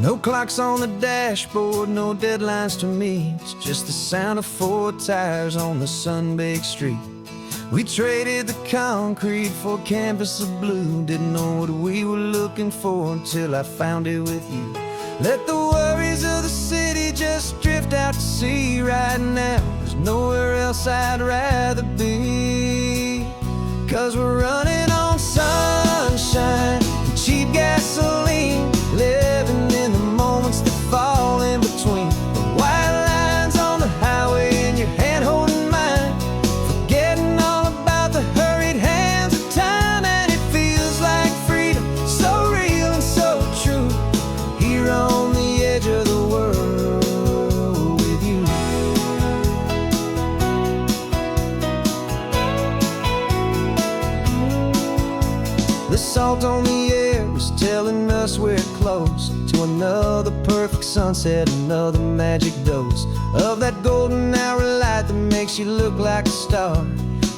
No clocks on the dashboard, no deadlines to meet. It's just the sound of 4 tires on the sun-baked street. We traded the concrete for a canvas of blue. Didn't know what we were looking for until I found it with you. Let the worries of the city just drift out to sea right now. There's nowhere else I'd rather be. 'Cause we're running on sunshine and cheap gasoline, living in the moments that fall in between. The white lines on the highway and your hand holding mine, forgetting all about the hurried hands of time. And it feels like freedom, so real and so true, here on the edge of the world with you. The salt on the air is telling us we're close to another perfect sunset, another magic dose of that golden hour light that makes you look like a star,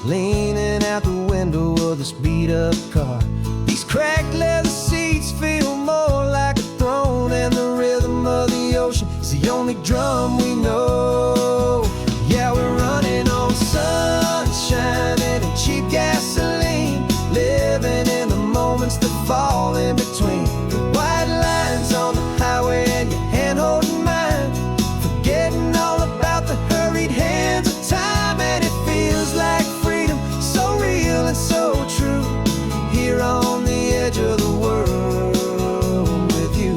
leaning out the window of this beat-up car. These cracked leather seats feel more like a throne, and the rhythm of the ocean is the only drum we know. Yeah, we're running on sunshine and cheap gasoline, living in the moments that fall in between. The white lines on the highway and your hand holding mine, forgetting all about the hurried hands of time. And it feels like freedom, so real and so true, here on the edge of the world with you.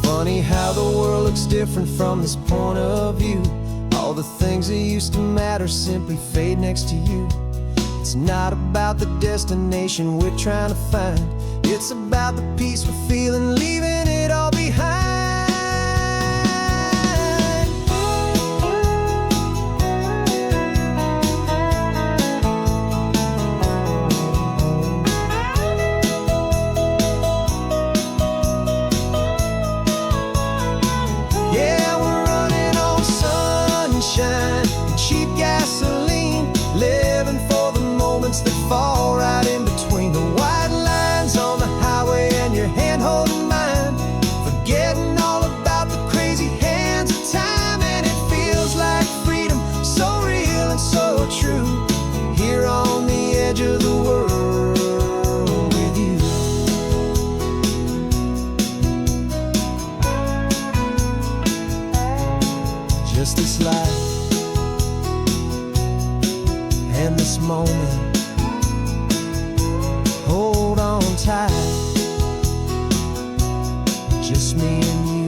Funny how the world looks different from this point of view. All the things that used to matter simply fade next to you. It's not about the destination we're trying to find, it's about the peace we're feeling, leaving it all behind. Yeah, we're running on sunshine and cheap gasoline, living for the moments that fall right in between. The white lines on the highway and your hand holding mine, forgetting all about the crazy hands of time. And it feels like freedom, so real and so true, here on the edge of the world with you. Just this life and this moment, hold on tight, just me and you.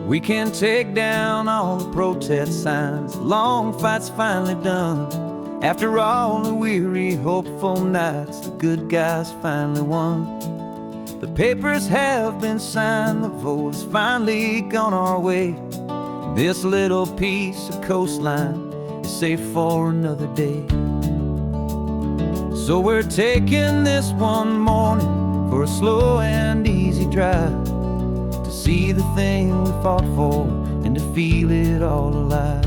We can take down all the protest signs, long fight's finally done. After all the weary, hopeful nights, the good guys finally won. The papers have been signed, the vote has finally gone our way. This little piece of coastline is safe for another day. So we're taking this one morning for a slow and easy drive, to see the thing we fought for and to feel it all alive.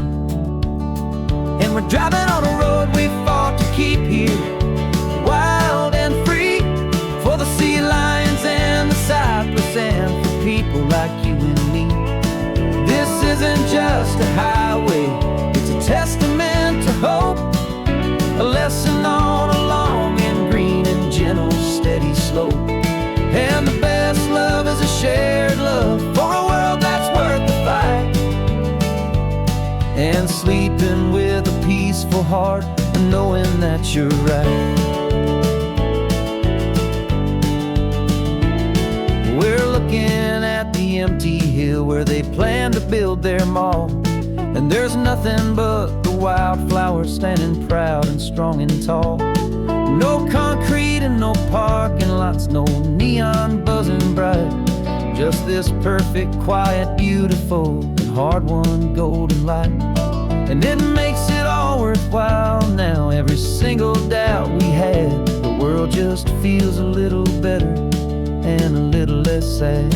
And we're driving on a road we fought to keep here, wild and free, for the sea lions and the cypress and for people like you and me. This isn't just a highway, it's a testament to hope, a lesson on a long and green and gentle steady slope. And the best love is a shared love for a world that's worth the fight, and sleeping with a peaceful heart and knowing that you're right. We're looking at the empty hill where they plan to build their mall, and there's nothing but the wildflowers standing proud and strong and tall. No concrete and no parking lots, no neon buzzing bright, just this perfect, quiet, beautiful, and hard-won golden light. And it makes it all worthwhile sad.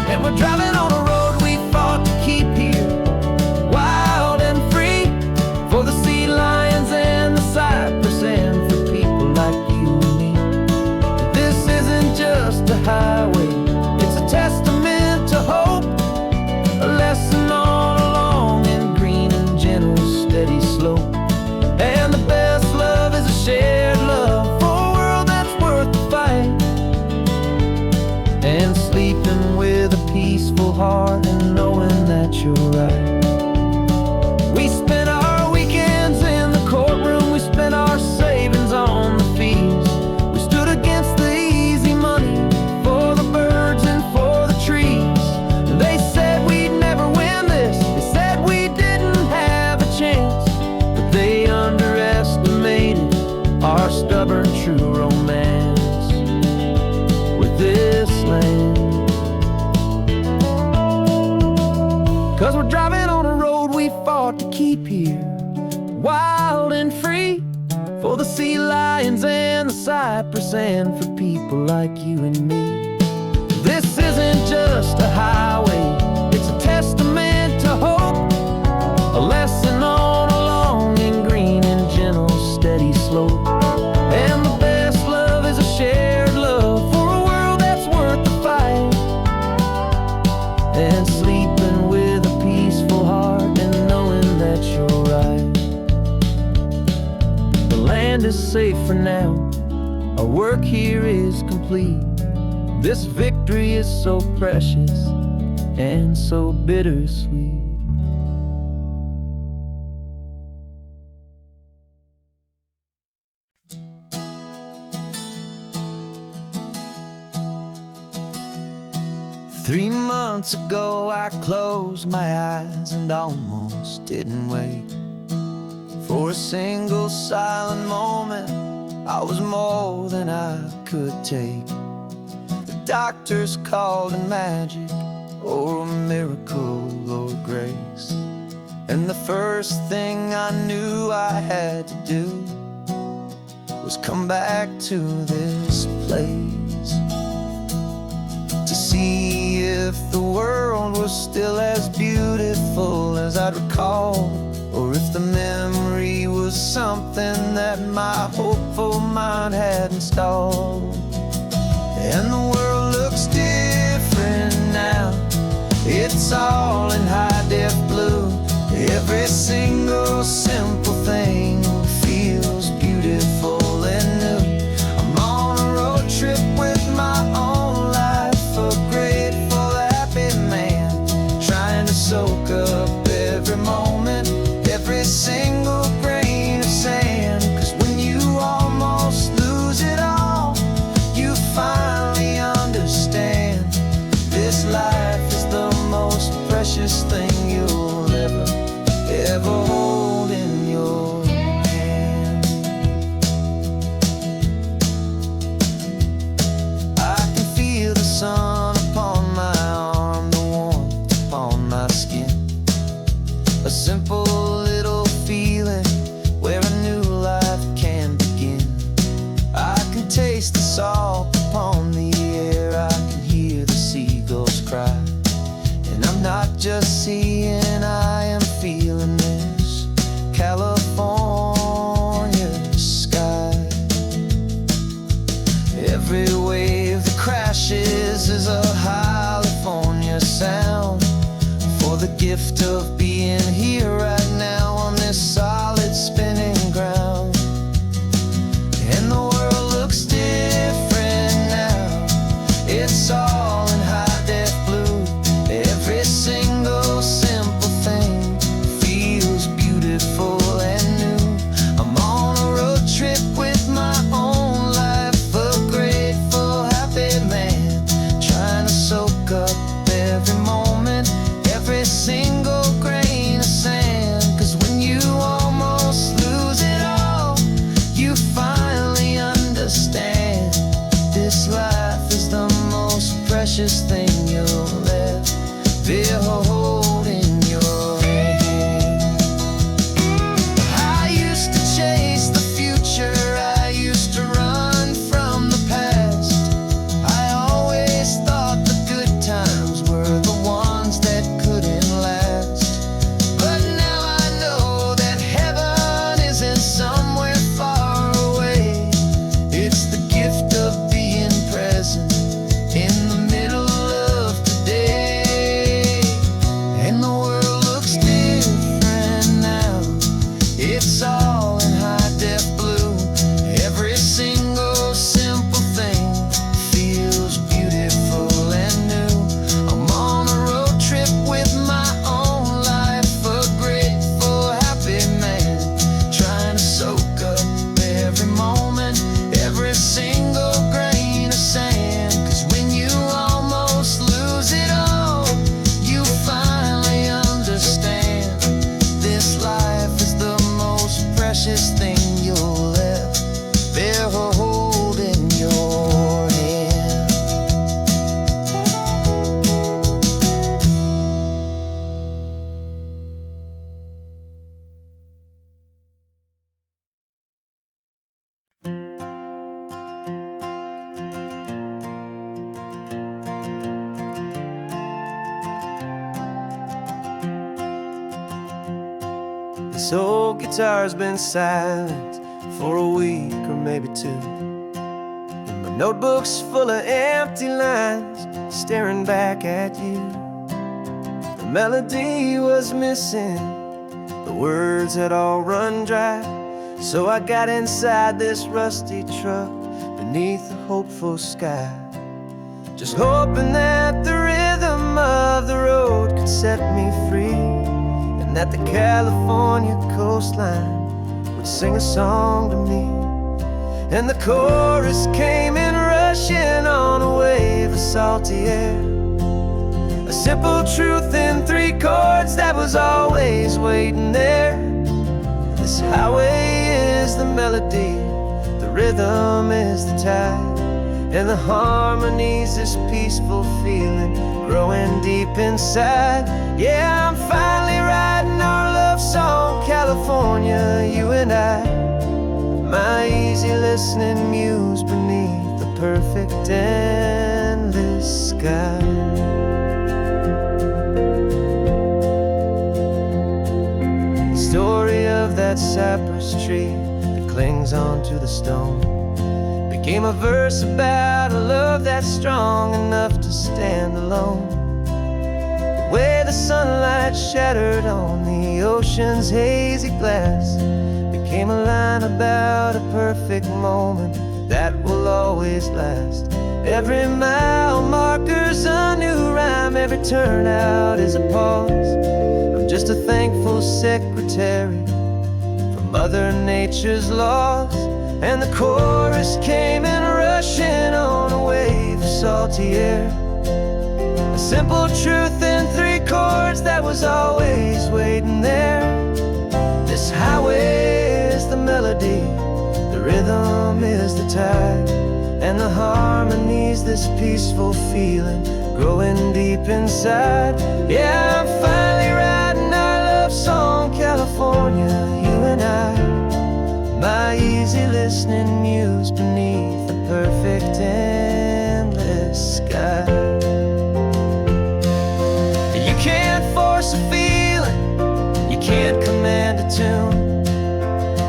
And we're driving on a road we fought to keep here, wild and free, for the sea lions and the cypress and for people like you and me. This isn't just a highway, it's a testament to hope, a lesson all along in green and gentle steady slope. And the best love is a shared love for a world that's worth the fight, and sleeping with a peaceful heart and knowing that you're right. We spent our weekends in the courtroom, we spent our savings on the fees. We stood against the easy money for the birds and for the trees. And they said we'd never win this, they said we didn't have a chance, but they underestimated our stubborn true romance with this land. 'Cause we're driving on a road we fought to keep here, wild and free, for the sea lions and the cypress and for people like you and me. This isn't just a highway, it's a testament to hope, a lesson on along in green and gentle steady slope. And the best love is a shared love for a world that's worth the fight, and sleeping with a peaceful heart and knowing that you're right. The land is safe for now, our work here is complete. This victory is so precious and so bittersweet. Three months ago I closed my eyes and almost didn't wake. For a single silent moment, I was more than I could take. The doctors called it magic, or a miracle, or grace. And the first thing I knew I had to do was come back to this place, to see if the world was still as beautiful as I'd recall, or if the memory was something that my hopeful mind had installed. And the world looks different now, it's all in high-def blue. Every single simple thing feels beautiful and new. I'm on a road trip with my own life, a grateful, happy man, trying to soak up every moment, every single grain of sand. 'Cause when you almost lose it all, you finally understand this life is the most precious thing you'll ever hold in your hand. I can feel the sun upon my arm, the warmth upon my skin, a simple little feeling where a new life can begin. I can taste the salt upon the air, I can hear the seagulls cry, and I'm not just seeing, I am feeling this California sky. Every wave that crashes is a California sound, for the gift of being here right now on this solid spinning ground. And the world looks different now, it's all in high-def blue. Every single simple thing feels beautiful and new. I'm on a road trip with my own life, a grateful, happy man, trying to soak up every moment, every single grain of sand. 'Cause when you almost lose it all, you finally understand this life is the most precious thing you'll ever hold in your hand. I used to chase the future, I used to run from the past. I always thought the good precious thing you'll ever hold in your hand. This old guitar's been silent for a week or maybe two, and my notebook's full of empty lines staring back at you. The melody was missing, the words had all run dry, so I got inside this rusty truck beneath a hopeful sky, just hoping that the rhythm of the road could set me free, and that the California coastline would sing a song to me. And the chorus came in rushing on a wave of salty air, a simple truth in 3 chords that was always waiting there. This highway is the melody, the rhythm is the tide, and the harmony's this peaceful feeling growing deep inside. Yeah, I'm finally writing our love song, California, you and I, my easy listening muse beneath the perfect endless sky. The story of that cypress tree that clings onto the stone became a verse about a love that's strong enough to stand alone. The way the sunlight shattered on the ocean's hazy glass became a line about a perfect moment that will always last. Every mile marker's a new rhyme, every turnout is a pause. I'm just a thankful secretary for Mother Nature's laws. And the chorus came in rushing on a wave of salty air, a simple truth in 3 chords that was always waiting there. This highway is the melody, the rhythm is the tide, and the harmony's this peaceful feeling growing deep inside. Yeah, I'm finally writing our love song, California, you and I, my easy listening muse beneath the perfect endless sky. You can't force a feeling, you can't command a tune.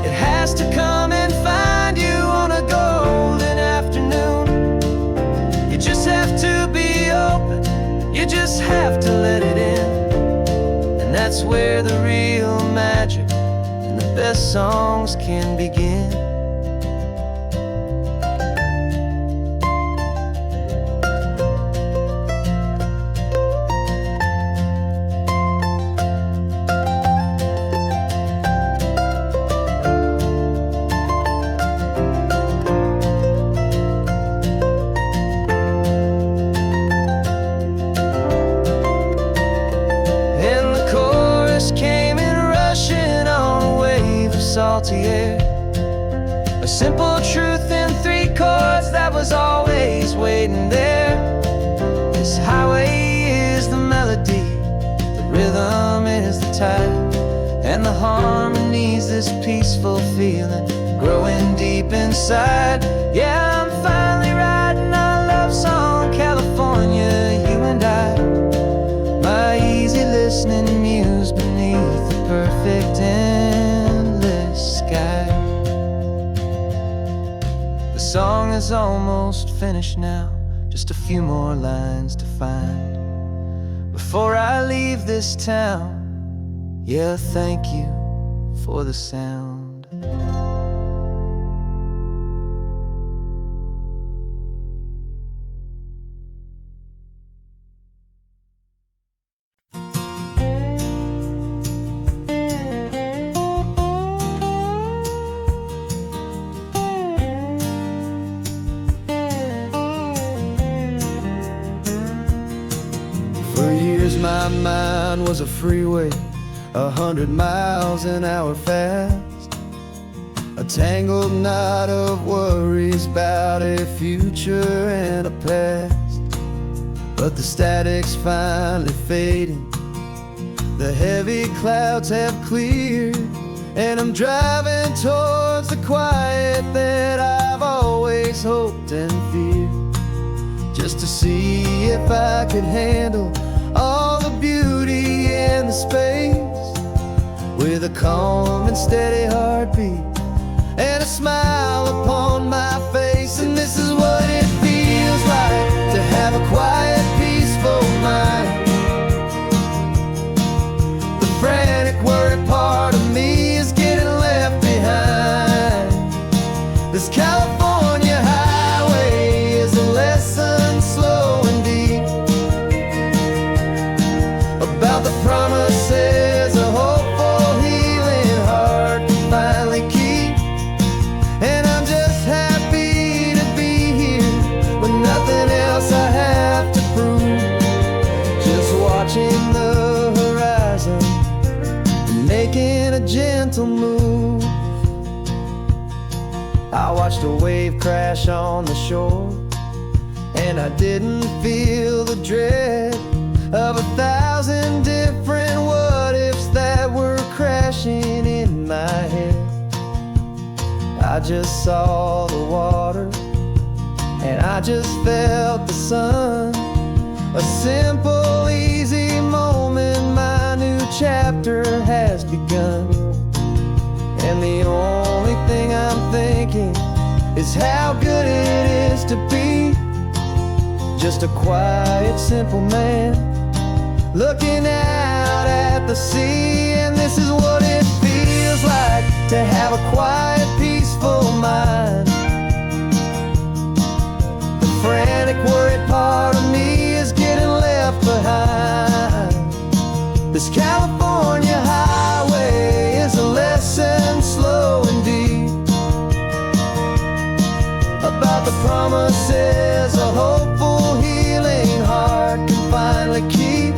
It has to come and find you on a golden afternoon. You just have to be open, you just have to let it in, and that's where the real magic, the best songs can begin. And the chorus came in rushing on a wave of salty air, a simple truth in 3 chords that was always waiting there. This highway is the melody, the rhythm is the tide, and the harmony's this peaceful feeling growing deep inside. Yeah, I'm finally writing our love song, California, you and I, my easy listening muse beneath the perfect endless sky. The song is almost finished now, just a few more lines to find before I leave this town. Yeah, thank you for the sound. For years my mind was a freeway, 100 miles an hour fast. tangled knot of worries about a future and a past. But the static's finally fading, the heavy clouds have cleared, and I'm driving towards the quiet that I've always hoped and feared, just to see if I could handle all the beauty and the space, with a calm and steady heartbeat and a smile upon my face. And this is what it feels like to have a quiet, peaceful mind. The frantic, worried part of me is getting left behind. This California highway is a lesson slow and deep about the promises a hopeful, healing heart can finally keep. And I'm just happy to be here with nothing else I have to prove, just watching the horizon and making a gentle move. I watched a wave crash on the shore, and I didn't feel the dread of 1,000 different what-ifs that were crashing in my head. I just saw the water, and I just felt the sun. A simple, easy moment, my new chapter has begun. And the only thing I'm thinking is how good it is to be just a quiet, simple man looking out at the sea. And this is what it feels like to have a quiet, peaceful mind. The frantic, worried part of me is getting left behind. This California highway is a lesson slow and deep about the promises a hopeful, healing heart can finally keep.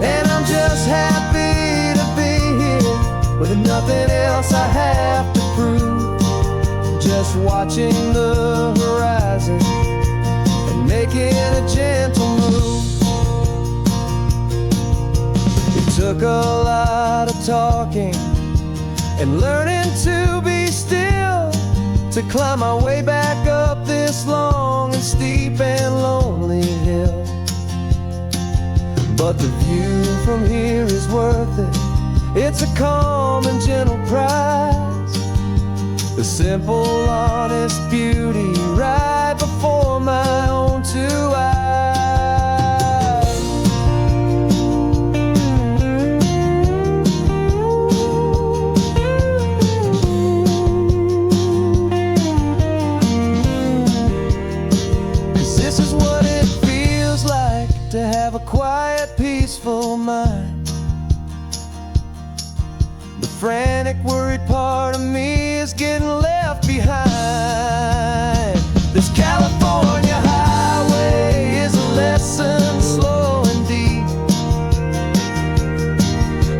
And I'm just happy to be here with nothing else I have to prove, just watching the horizon and making a gentle move. It took a lot of talking and learning to be still to climb my way back up this long and steep and lonely hill. But the view from here is worth it. It's a calm and gentle prize, the simple, honest beauty right before my own two eyes. This is what it feels like to have a quiet, peaceful mind. The frantic, worried part of me is getting left behind. This California highway is a lesson slow and deep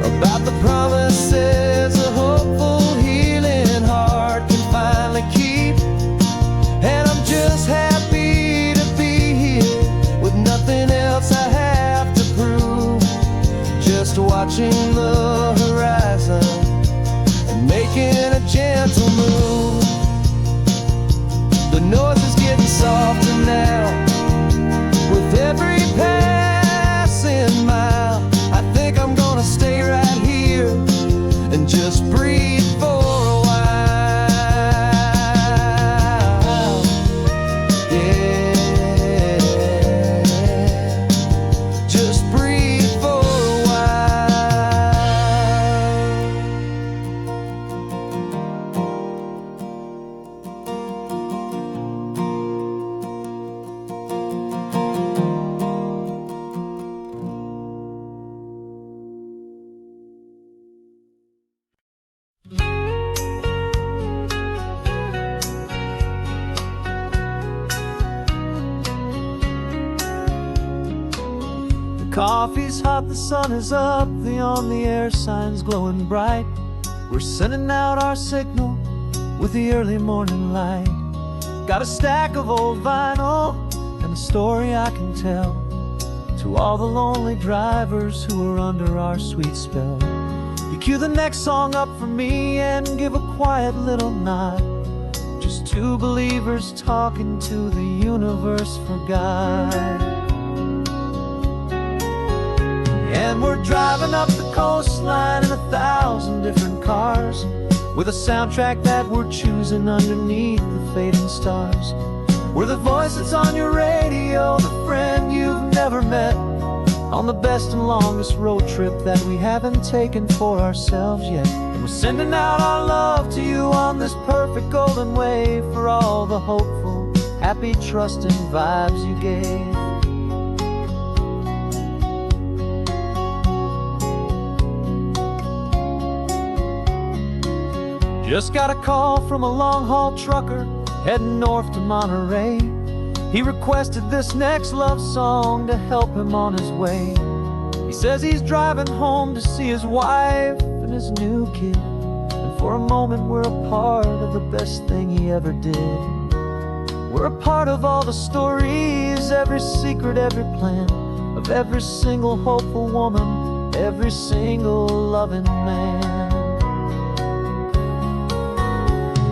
about the promises a hopeful, healing heart can finally keep. And I'm just happy to be here with nothing else I have to prove, just watching the horizon and making a gentle move. The noise is getting softer now with every passing mile. I think I'm gonna stay right here and just breathe for a while. Yeah, just breathe for a while. Coffee's hot, the sun is up, the on the air sign's glowing bright. We're sending out our signal with the early morning light. Got a stack of old vinyl and a story I can tell to all the lonely drivers who are under our sweet spell. You cue the next song up for me and give a quiet little nod. Just two believers talking to the universe for God. And we're driving up the coastline in 1,000 different cars, with a soundtrack that we're choosing underneath the fading stars. We're the voice that's on your radio, the friend you've never met, on the best and longest road trip that we haven't taken for ourselves yet. And we're sending out our love to you on this perfect golden wave, for all the hopeful, happy, trusting vibes you gave. Just got a call from a long-haul trucker heading north to Monterey. He requested this next love song to help him on his way. He says he's driving home to see his wife and his new kid, and for a moment we're a part of the best thing he ever did. We're a part of all the stories, every secret, every plan, of every single hopeful woman, every single loving man.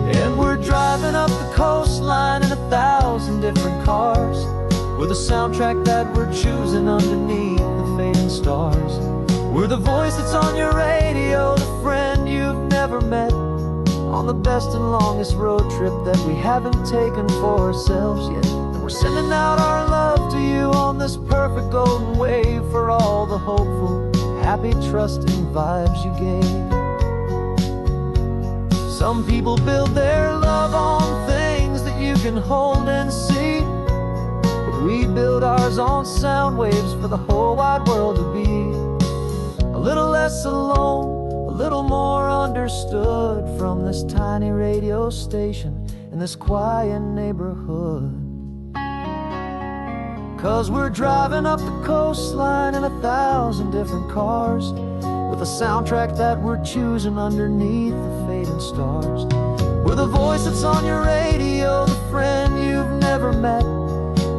And we're driving up the coastline in 1,000 different cars, with a soundtrack that we're choosing underneath the fading stars. We're the voice that's on your radio, the friend you've never met, on the best and longest road trip that we haven't taken for ourselves yet. And we're sending out our love to you on this perfect golden wave, for all the hopeful, happy, trusting vibes you gave. Some people build their love on things that you can hold and see, but we build ours on sound waves for the whole wide world to be a little less alone, a little more understood, from this tiny radio station in this quiet neighborhood. 'Cause we're driving up the coastline in 1,000 different cars, with a soundtrack that we're choosing underneath the fading stars. We're the voice that's on your radio, the friend you've never met,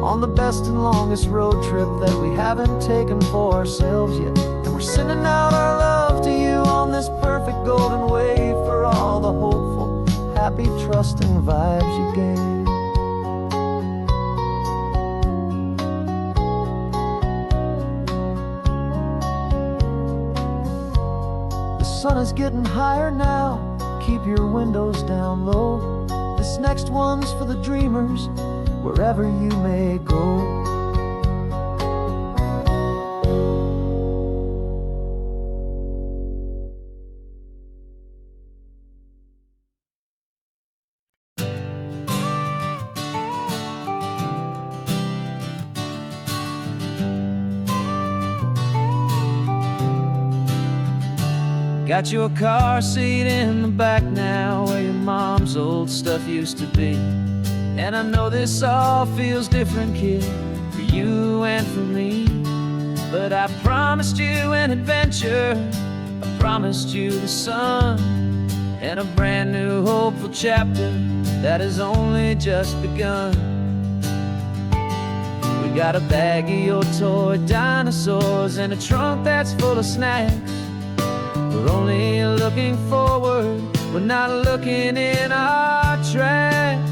on the best and longest road trip that we haven't taken for ourselves yet. And we're sending out our love to you on this perfect golden wave, for all the hopeful, happy, trusting vibes you gave. The sun is getting higher now, keep your windows down low. This next one's for the dreamers, wherever you may go. Got your car seat in the back now, where your mom's old stuff used to be. And I know this all feels different, kid, for you and for me. But I promised you an adventure, I promised you the sun, and a brand new hopeful chapter that has only just begun. We got a bag of your toy dinosaurs and a trunk that's full of snacks. We're only looking forward, we're not looking in our tracks.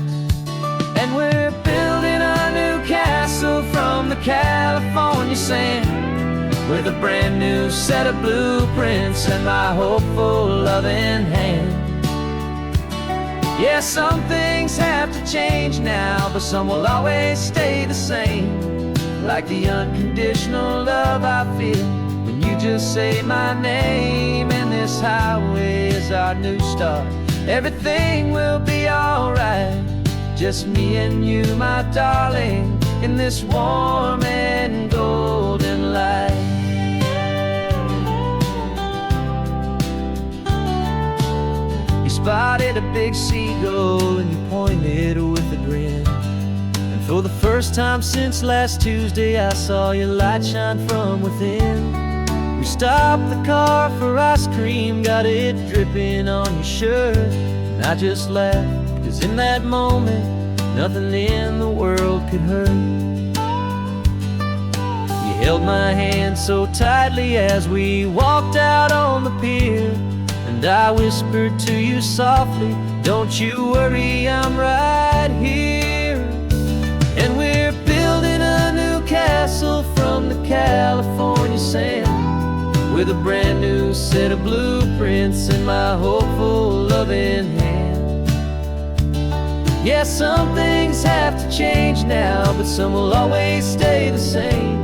And we're building a new castle from the California sand, with a brand new set of blueprints and my hopeful loving hand. Yeah, some things have to change now, but some will always stay the same, like the unconditional love I feel when you just say my name. And this highway is our new start, everything will be alright. Just me and you, my darling, in this warm and golden light. You spotted a big seagull and you pointed with a grin. And for the first time since last Tuesday, I saw your light shine from within. We stopped the car for ice cream, got it dripping on your shirt. And I just laughed, 'cause in that moment nothing in the world could hurt. You held my hand so tightly as we walked out on the pier, and I whispered to you softly, don't you worry, I'm right here. And we're building a new castle from the California sand, with a brand new set of blueprints in my hopeful, loving hand. Yeah, some things have to change now, but some will always stay the same.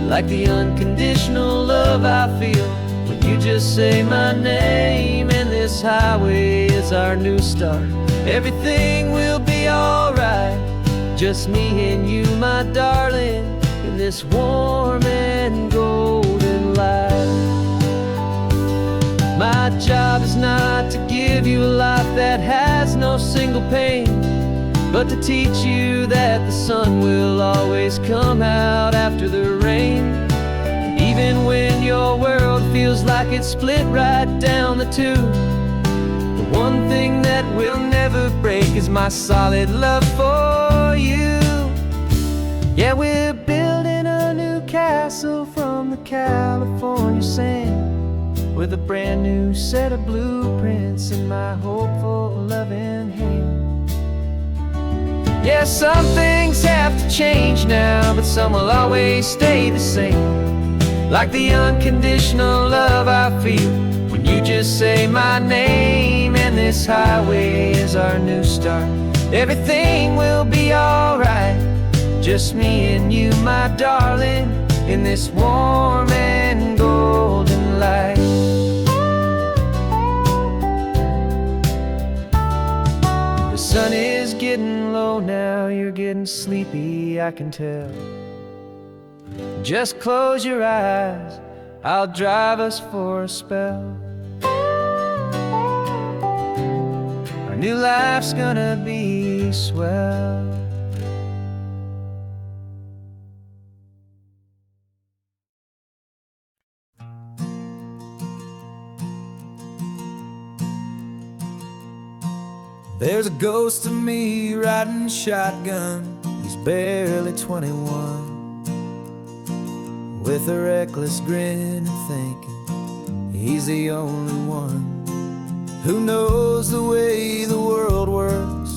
Like the unconditional love I feel when you just say my name. And this highway is our new start. Everything will be alright, just me and you, my darling, in this warm and golden light. My job is not to give you a life that has no single pain, but to teach you that the sun will always come out after the rain. And even when your world feels like it's split right down the two, the one thing that will never break is my solid love for you. Yeah, we're building a new castle from the California sand, with a brand new set of blueprints in my hopeful, loving hand. Yeah, some things have to change now, but some will always stay the same. Like the unconditional love I feel when you just say my name. And this highway is our new start. Everything will be alright, just me and you, my darling, in this warm and golden light. The sun is getting low now, you're getting sleepy, I can tell. Just close your eyes, I'll drive us for a spell. Our new life's gonna be swell. There's a ghost of me riding shotgun. He's barely 21, with a reckless grin and thinking he's the only one who knows the way the world works,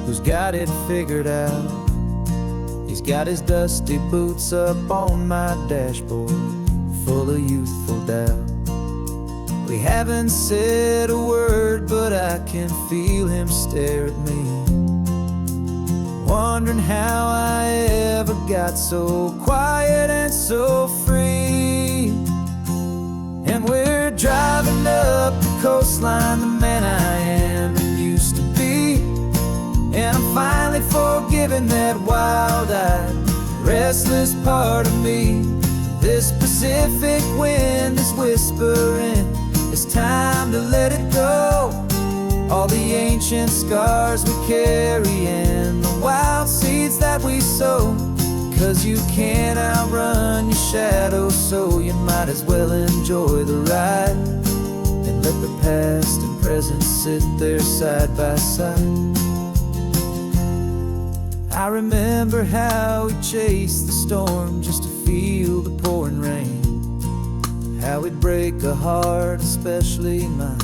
who's got it figured out. He's got his dusty boots up on my dashboard, full of youthful doubt. We haven't said a word, but I can feel him stare at me, wondering how I ever got so quiet and so free. And we're driving up the coastline, the man I am and used to be. And I'm finally forgiving that wild-eyed, restless part of me. This Pacific wind is whispering, it's time to let it go. All the ancient scars we carry and the wild seeds that we sow. 'Cause you can't outrun your shadow, so you might as well enjoy the ride and let the past and present sit there side by side. I remember how we chased the storm just to feel the pouring rain, how we'd break a heart, especially mine,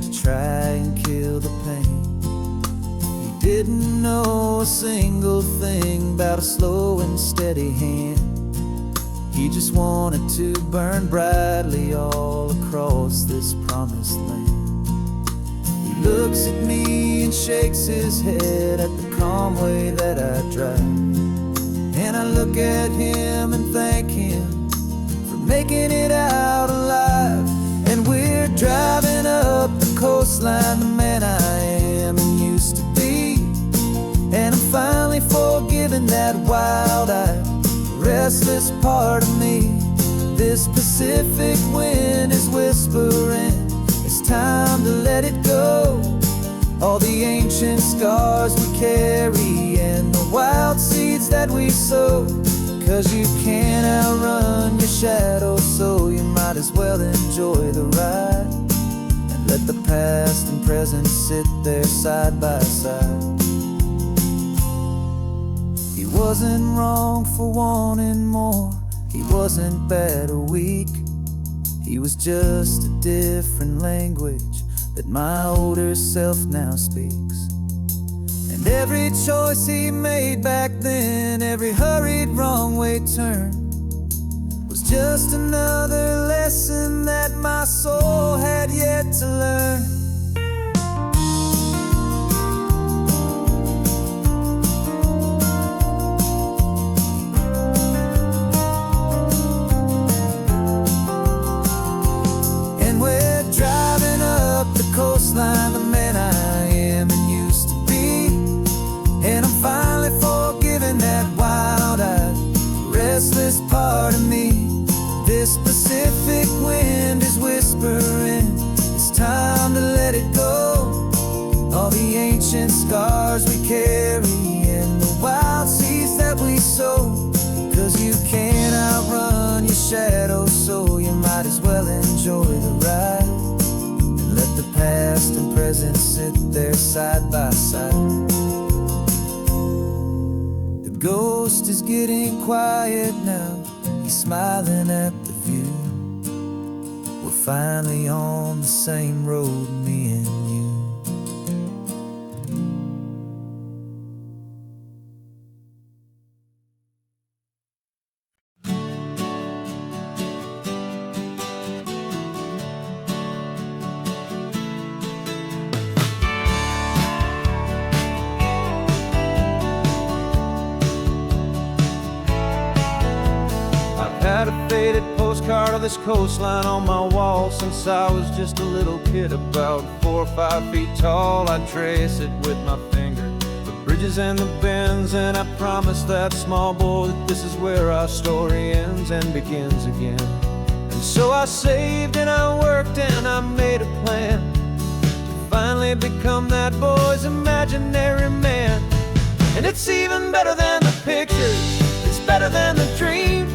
to try and kill the pain. He didn't know a single thing about a slow and steady hand. He just wanted to burn brightly all across this promised land. He looks at me and shakes his head at the calm way that I drive, and I look at him and thank him making it out alive. And we're driving up the coastline, the man I am and used to be. And I'm finally forgiving that wild-eyed, restless part of me. This Pacific wind is whispering, it's time to let it go. All the ancient scars we carry and the wild seeds that we sow. 'Cause you can't outrun your shadow, so you might as well enjoy the ride and Let the past and present sit there side by side. He wasn't wrong for wanting more. He wasn't bad or weak. He was just a different language that my older self now speaks. And every choice he made back then, every hurried wrong way turn, was just another lesson that my soul had yet to learn. And we're driving up the coastline, the man I am and used to be. And I'm finally forgiving that wild-eyed, restless part of me. This Pacific wind is whispering, it's time to let it go. All the ancient scars we carry and the wild seeds that we sow. 'Cause you can't outrun your shadow, so you might as well enjoy the ride. And let the past and present sit there side by side. The ghost is getting quiet now. He's smiling at the view. We're finally on the same road, me and you. Had a faded postcard of this coastline on my wall since I was just a little kid, about 4 or 5 feet tall. I'd trace it with my finger, the bridges and the bends, and I promised that small boy that this is where our story ends and begins again. And so I saved and I worked and I made a plan to finally become that boy's imaginary man. And it's even better than the pictures, it's better than the dream.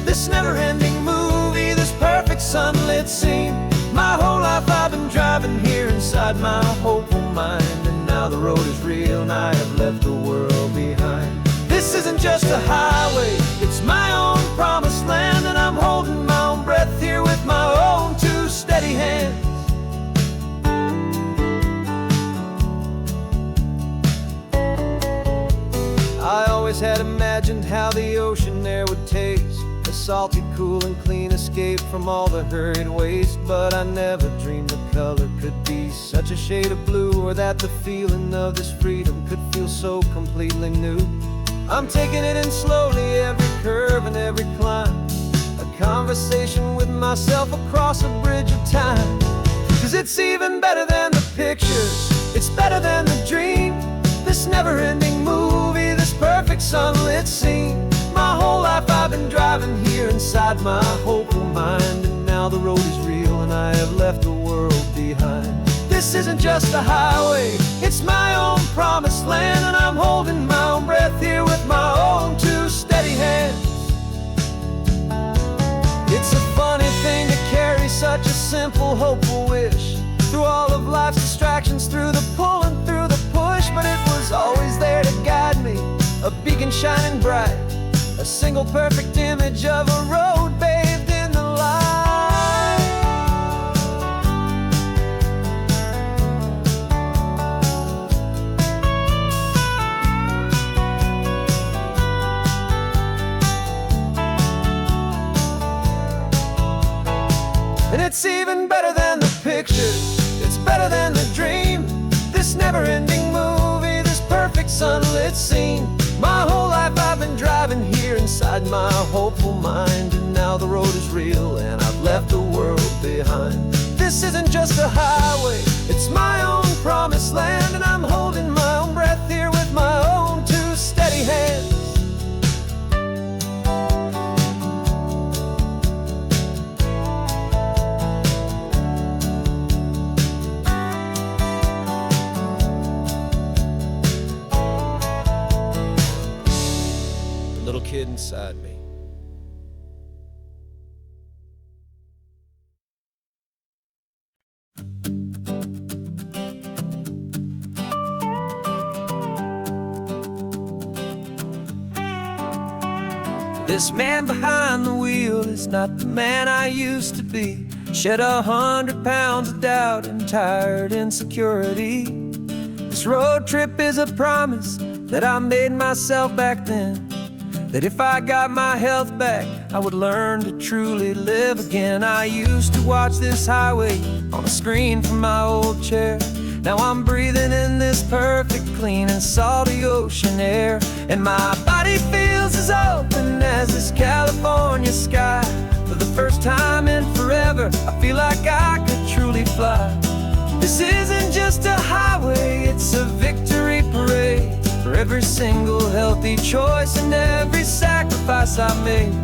This never-ending movie, this perfect sunlit scene. My whole life I've been driving here inside my hopeful mind, and now the road is real and I have left the world behind. This isn't just a highway, it's my own promised land, and I'm holding my own breath here with my own 2 steady hands. I always had imagined how the ocean air would taste, a salty, cool and clean escape from all the hurried waste. But I never dreamed the color could be such a shade of blue, or that the feeling of this freedom could feel so completely new. I'm taking it in slowly, every curve and every climb, a conversation with myself across a bridge of time. 'Cause it's even better than the pictures, it's better than the dream. This never-ending movie, this perfect sunlit scene. My whole life I've been driving here inside my hopeful mind, and now the road is real and I have left the world behind. This isn't just a highway, it's my own promised land, and I'm holding my own breath here with my own 2 steady hands. It's a funny thing to carry such a simple, hopeful wish through all of life's distractions, through the pull and through the push. But it was always there to guide me, a beacon shining bright, a single perfect image of a road bathed in the light. And it's even better than the pictures, it's better than the dream. This never-ending movie, this perfect sunlit scene. My whole life I've been driving here inside my hopeful mind, and now the road is real and I've left the world behind. This isn't just a highway, it's my own promised land, and I'm holding my own breath here with my own 2 steady hands. Little kid inside me. This man behind the wheel is not the man I used to be. Shed 100 pounds of doubt and tired insecurity. This road trip is a promise that I made myself back then, that if I got my health back, I would learn to truly live again. I used to watch this highway on a screen from my old chair. Now I'm breathing in this perfect, clean and salty ocean air. And my body feels as open as this California sky. For the first time in forever, I feel like I could truly fly. This isn't just a highway, it's a victory parade. For every single healthy choice and every sacrifice I made.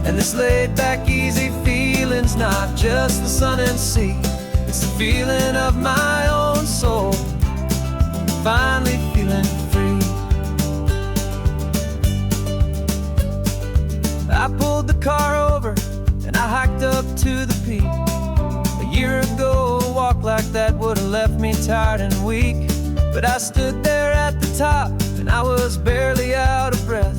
And this laid back, easy feeling's not just the sun and sea. It's the feeling of my own soul, finally feeling free. I pulled the car over and I hiked up to the peak. A year ago, a walk like that would have left me tired and weak. But I stood there at the top and I was barely out of breath,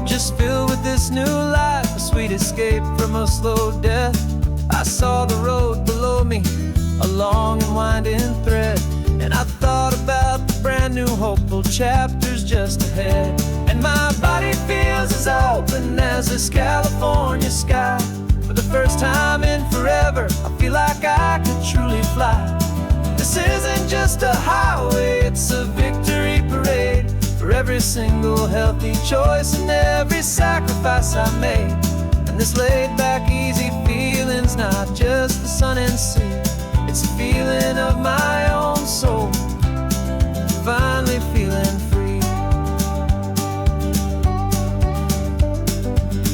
just filled with this new life, a sweet escape from a slow death. I saw the road below me, a long and winding thread, and I thought about the brand new hopeful chapters just ahead. And my body feels as open as this California sky. For the first time in forever, I feel like I could truly fly. This isn't just a highway, it's a victory parade. For every single healthy choice and every sacrifice I made. And this laid back, easy feeling's not just the sun and sea. It's a feeling of my own soul, finally feeling free.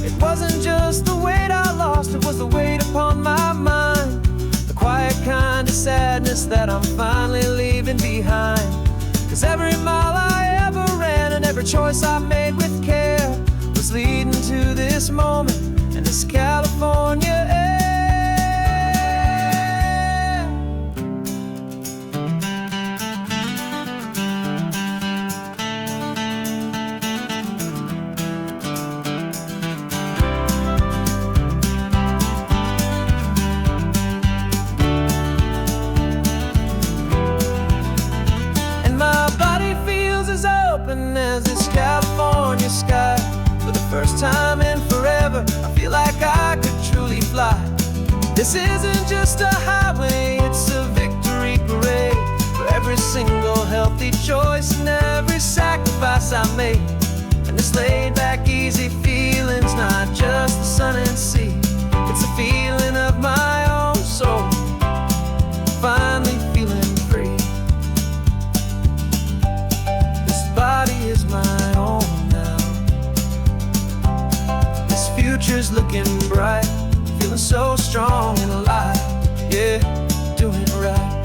It wasn't just the weight I lost, it was the weight upon my mind. The quiet kind of sadness that I'm finally leaving behind. 'Cause every mile I ever ran and every choice I made with care was leading to this moment and this California air. As this California sky. For the first time in forever, I feel like I could truly fly. This isn't just a highway, it's a victory parade. For every single healthy choice and every sacrifice I made. And this laid back, easy feeling's not just the sun and sea. It's a feeling of my own soul, finally feeling free. Body is my own now. This future's looking bright, feeling so strong and alive. Yeah, doing it right.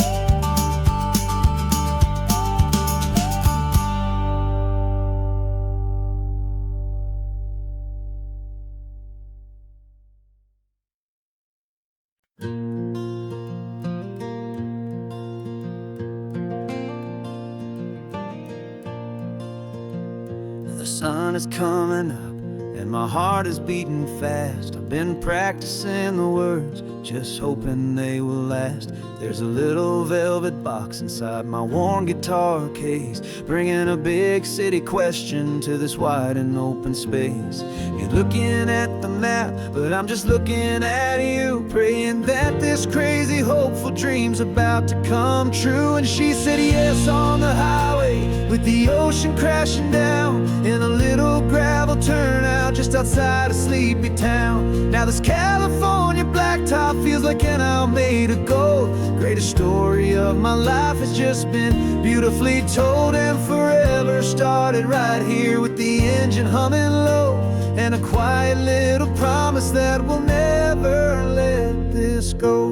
The sun is coming up and my heart is beating fast. I've been practicing the words, just hoping they will last. There's a little velvet box inside my worn guitar case, bringing a big city question to this wide and open space. You're looking at the map, but I'm just looking at you, praying that this crazy hopeful dream's about to come true. And she said yes on the highway, with the ocean crashing down in a little gravel turnout just outside a sleepy town. Now this California blacktop feels like an hour made of gold. Greatest story of my life has just been beautifully told, and forever started right here with the engine humming low, and a quiet little promise that we'll never let this go.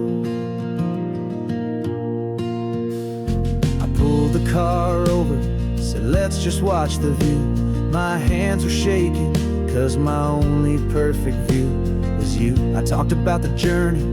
I pulled the car over, said let's just watch the view. My hands were shaking, 'cause my only perfect view was you. I talked about the journey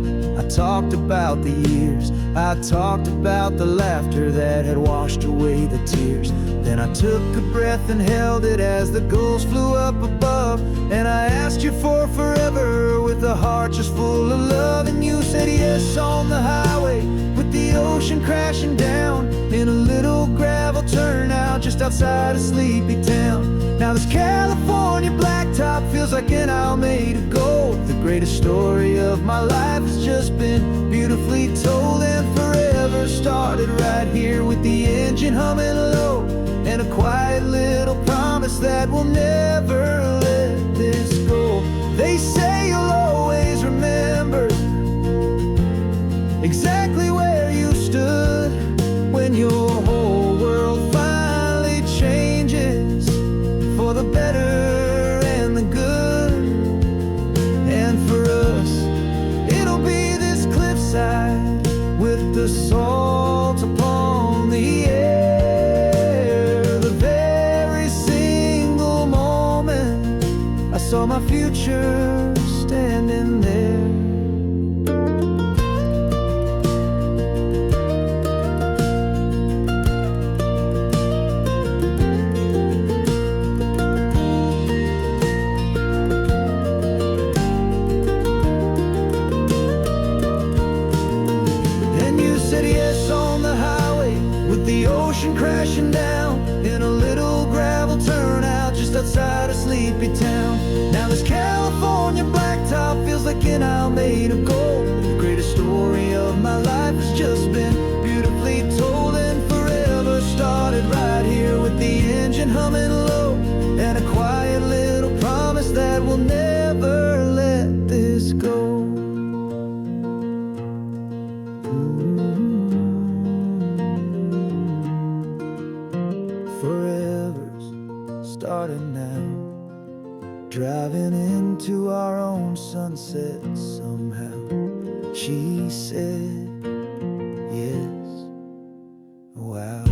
I talked about the years, I talked about the laughter that had washed away the tears. Then I took a breath and held it as the gulls flew up above. And I asked you for forever with a heart just full of love. And you said yes on the highway with the ocean crashing down in a little gravel turnout just outside of sleepy town. Now this California blacktop feels like an isle made of gold. The greatest story of my life has just been beautifully told, and forever started right here with the engine humming low, and a quiet little promise that we'll never let this go. They say you'll always remember exactly where you stood when your whole world finally changes for the better and the good. And for us, it'll be this cliffside with the salt upon the air. The very single moment I saw my future standing there. The ocean crashing down in a little gravel turnout just outside of sleepy town. Now this California blacktop feels like an isle made of gold. The greatest story of my life has just been beautifully told, and forever started right here with the engine humming low, and a quiet little promise that we'll never let this go. Forever's starting now, driving into our own sunset somehow. She said yes, wow.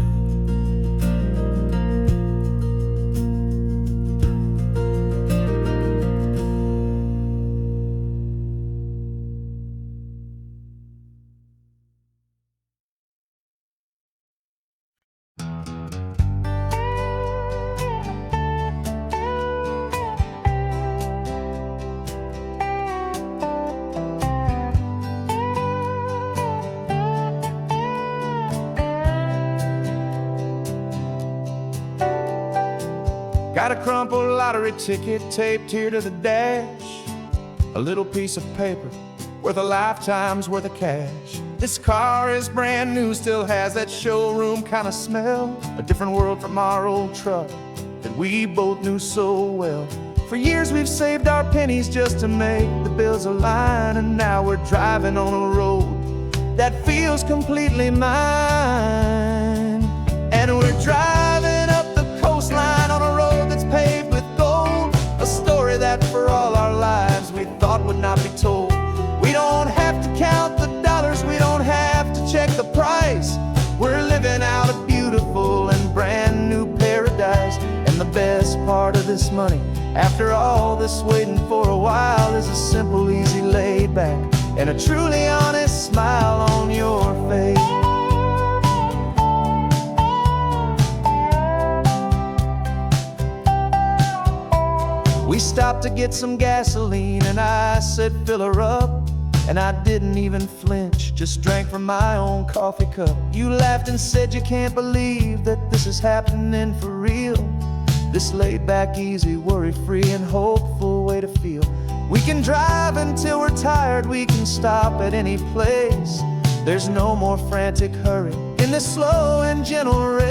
Got a crumpled lottery ticket taped here to the dash, a little piece of paper worth a lifetime's worth of cash. This car is brand new, still has that showroom kind of smell, a different world from our old truck that we both knew so well. For years we've saved our pennies just to make the bills align, and now we're driving on a road that feels completely mine. And we're driving up the coastline on a road that's paved with gold, a story that for all our lives we thought would not be told. We don't have to count the dollars, we don't have to check the price. We're living out a beautiful and brand new paradise. And the best part of this money, after all this waiting for a while, is a simple, easy, laid back, and a truly honest smile on your face. We stopped to get some gasoline, and I said fill her up, and I didn't even flinch, just drank from my own coffee cup. You laughed and said you can't believe that this is happening for real. This laid back, easy, worry-free and hopeful way to feel. We can drive until we're tired, we can stop at any place. There's no more frantic hurry in this slow and gentle race.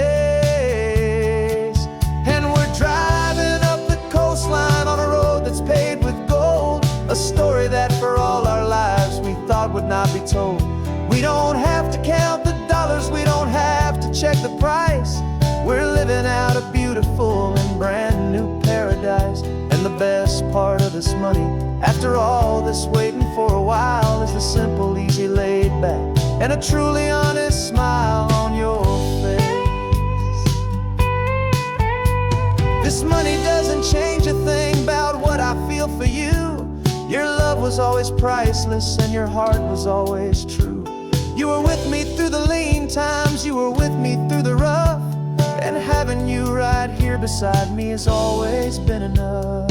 And we're driving up the coastline on a road that's paved with gold, a story that for all our lives we thought would not be told. We don't have to count the dollars, we don't have to check the price. We're living out a beautiful and brand new paradise. And the best part of this money, after all this waiting for a while, is the simple, easy, laid back, and a truly honest smile on your face. This money doesn't change a thing about what I feel for you. Your love was was always priceless and your heart was always true. You were with me through the lean times, you were with me through the rough, and having you right here beside me has always been enough.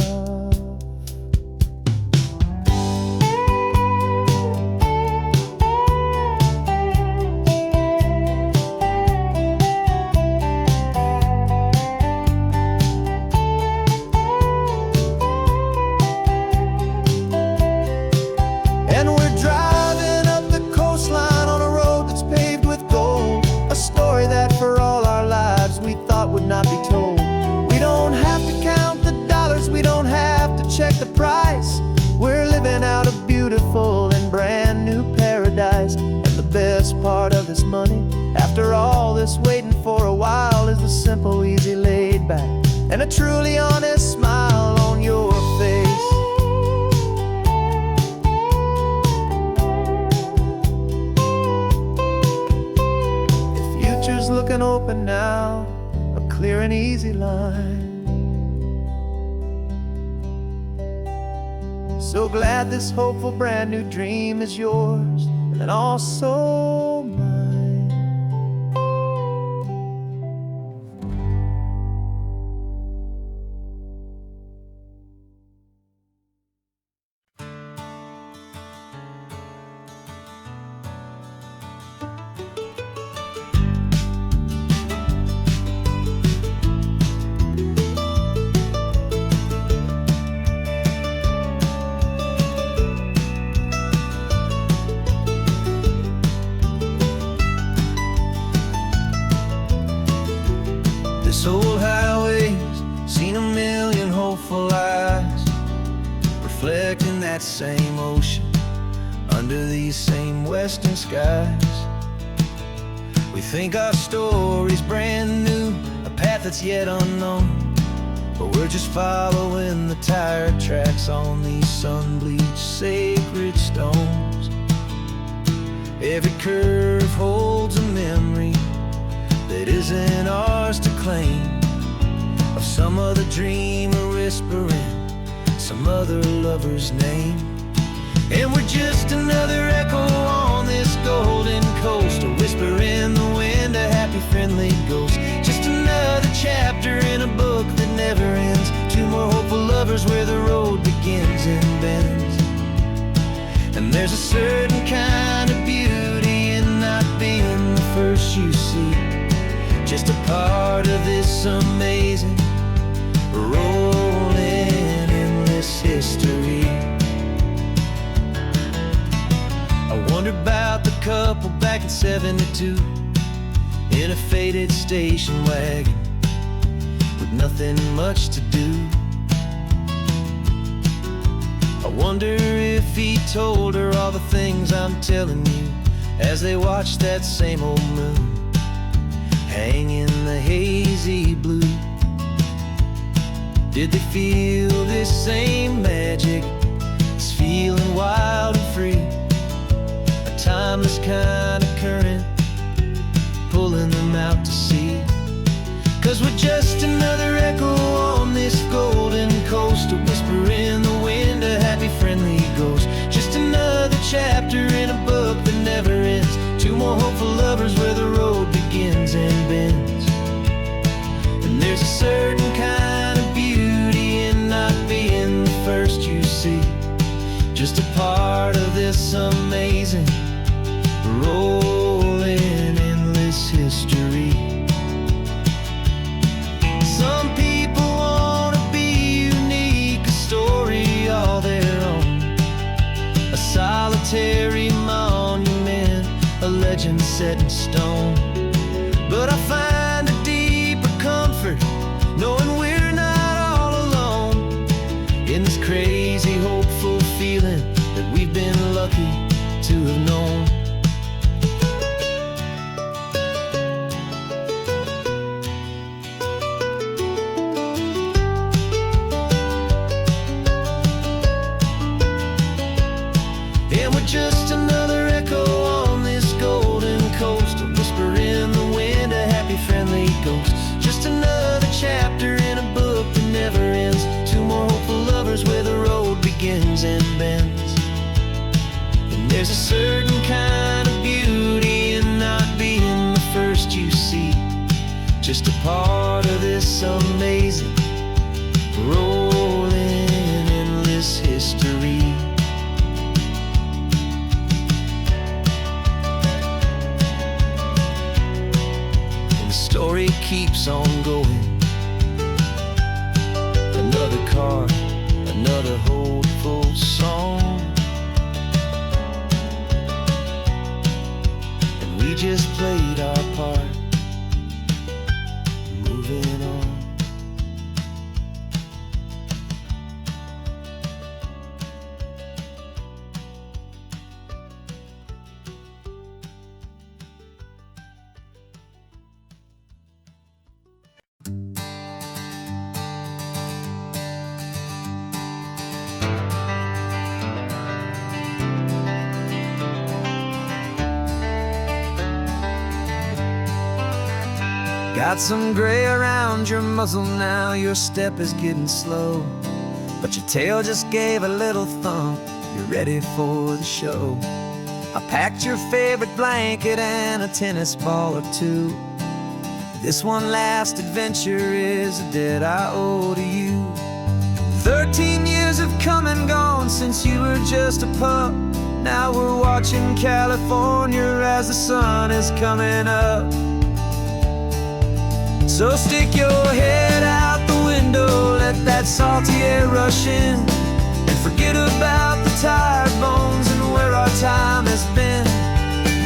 And we're driving up the coastline on a road that's paved with gold, a story that for all our lives we thought would not be told. We don't have to count the dollars, we don't have to check the price. We're living out a beautiful and brand new paradise. And the best part of this money, after all this waiting for a while, is the simple, easy, laid back, and a truly honest smile on your face. Future's looking open now, a clear and easy line. So glad this hopeful brand new dream is yours and also mine. This old highway's seen a million hopeful eyes, reflecting that same ocean under these same western skies. We think our story's brand new, a path that's yet unknown, but we're just following the tire tracks on these sun-bleached sacred stones. Every curve holds a memory that isn't ours to claim, of some other dreamer whispering some other lover's name. And we're just another echo on this golden coast, a whisper in the wind, a happy friendly ghost. Just another chapter in a book that never ends, two more hopeful lovers where the road begins and bends. And there's a certain kind of beauty in not being the first you see, just a part of this amazing, rolling, endless history. I wonder about the couple back in '72 in a faded station wagon with nothing much to do. I wonder if he told her all the things I'm telling you as they watched that same old moon hang in the hazy blue. Did they feel this same magic, this feeling wild and free, a timeless kind of current pulling them out to sea? 'Cause we're just another echo on this golden coast, a whisper in the wind, a happy friendly ghost. Just another chapter in a book that never ends, two more hopeful lovers where the road begins and bends. And there's a certain kind of beauty in not being the first you see, just a part of this amazing, rolling, endless history. Some people wanna be unique, a story all their own, a solitary monument, a legend set in stone. But I find a deeper comfort knowing we're not all alone in this crazy, hopeful feeling that we've been lucky to have known. And we're just another echo on this golden coast, a whisper in the wind, a happy friendly ghost. Just another chapter in a book that never ends, two more hopeful lovers where the road begins and bends. There's a certain kind of beauty in not being the first you see, just a part of this amazing rolling endless history. And the story keeps on going. Another car, another hopeful song, and we just played our part, moving on. Got some gray around your muzzle now, your step is getting slow, but your tail just gave a little thump, you're ready for the show. I packed your favorite blanket and a tennis ball or two. This one last adventure is a debt I owe to you. 13 years have come and gone since you were just a pup. Now we're watching California as the sun is coming up. So stick your head out the window, let that salty air rush in, and forget about the tired bones and where our time has been.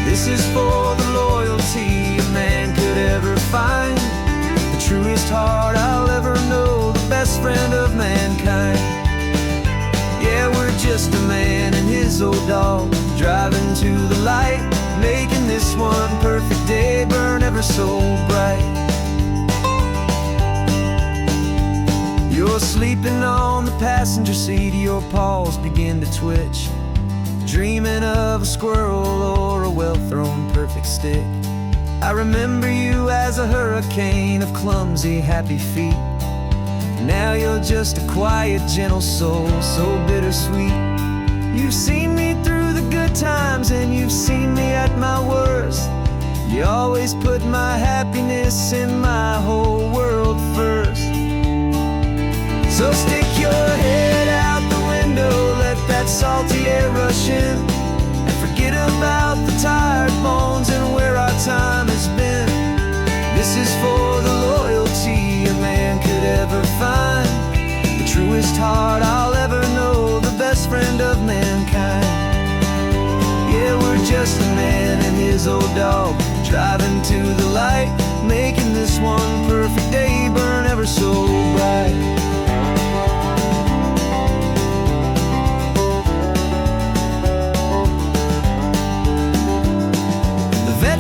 This is for the loyalty a man could ever find, the truest heart I'll ever know, the best friend of mankind. Yeah, we're just a man and his old dog, driving to the light, making this one perfect day burn ever so bright. You're sleeping on the passenger seat, your paws begin to twitch, dreaming of a squirrel or a well-thrown perfect stick. I remember you as a hurricane of clumsy, happy feet. Now you're just a quiet, gentle soul, so bittersweet. You've seen me through the good times and you've seen me at my worst. You always put my happiness in my whole world first. So stick your head out the window, let that salty air rush in, and forget about the tired bones and where our time has been. This is for the loyalty a man could ever find, the truest heart I'll ever know, the best friend of mankind. Yeah, we're just a man and his old dog, driving to the light, making this one perfect day burn ever so bright.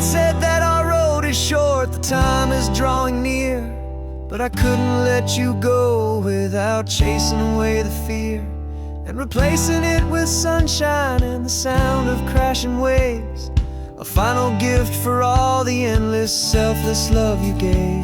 Said that our road is short, the time is drawing near, but I couldn't let you go without chasing away the fear and replacing it with sunshine and the sound of crashing waves, a final gift for all the endless, selfless love you gave.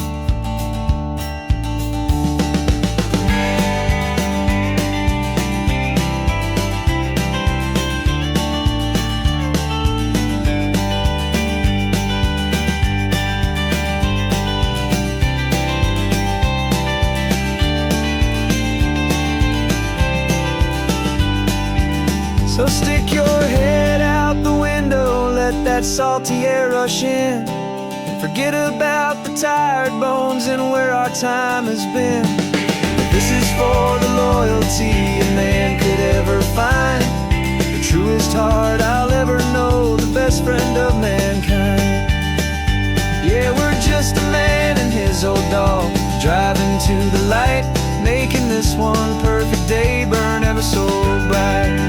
So stick your head out the window, let that salty air rush in, and forget about the tired bones and where our time has been. This is for the loyalty a man could ever find, the truest heart I'll ever know, the best friend of mankind. Yeah, we're just a man and his old dog, driving to the light, making this one perfect day burn ever so bright.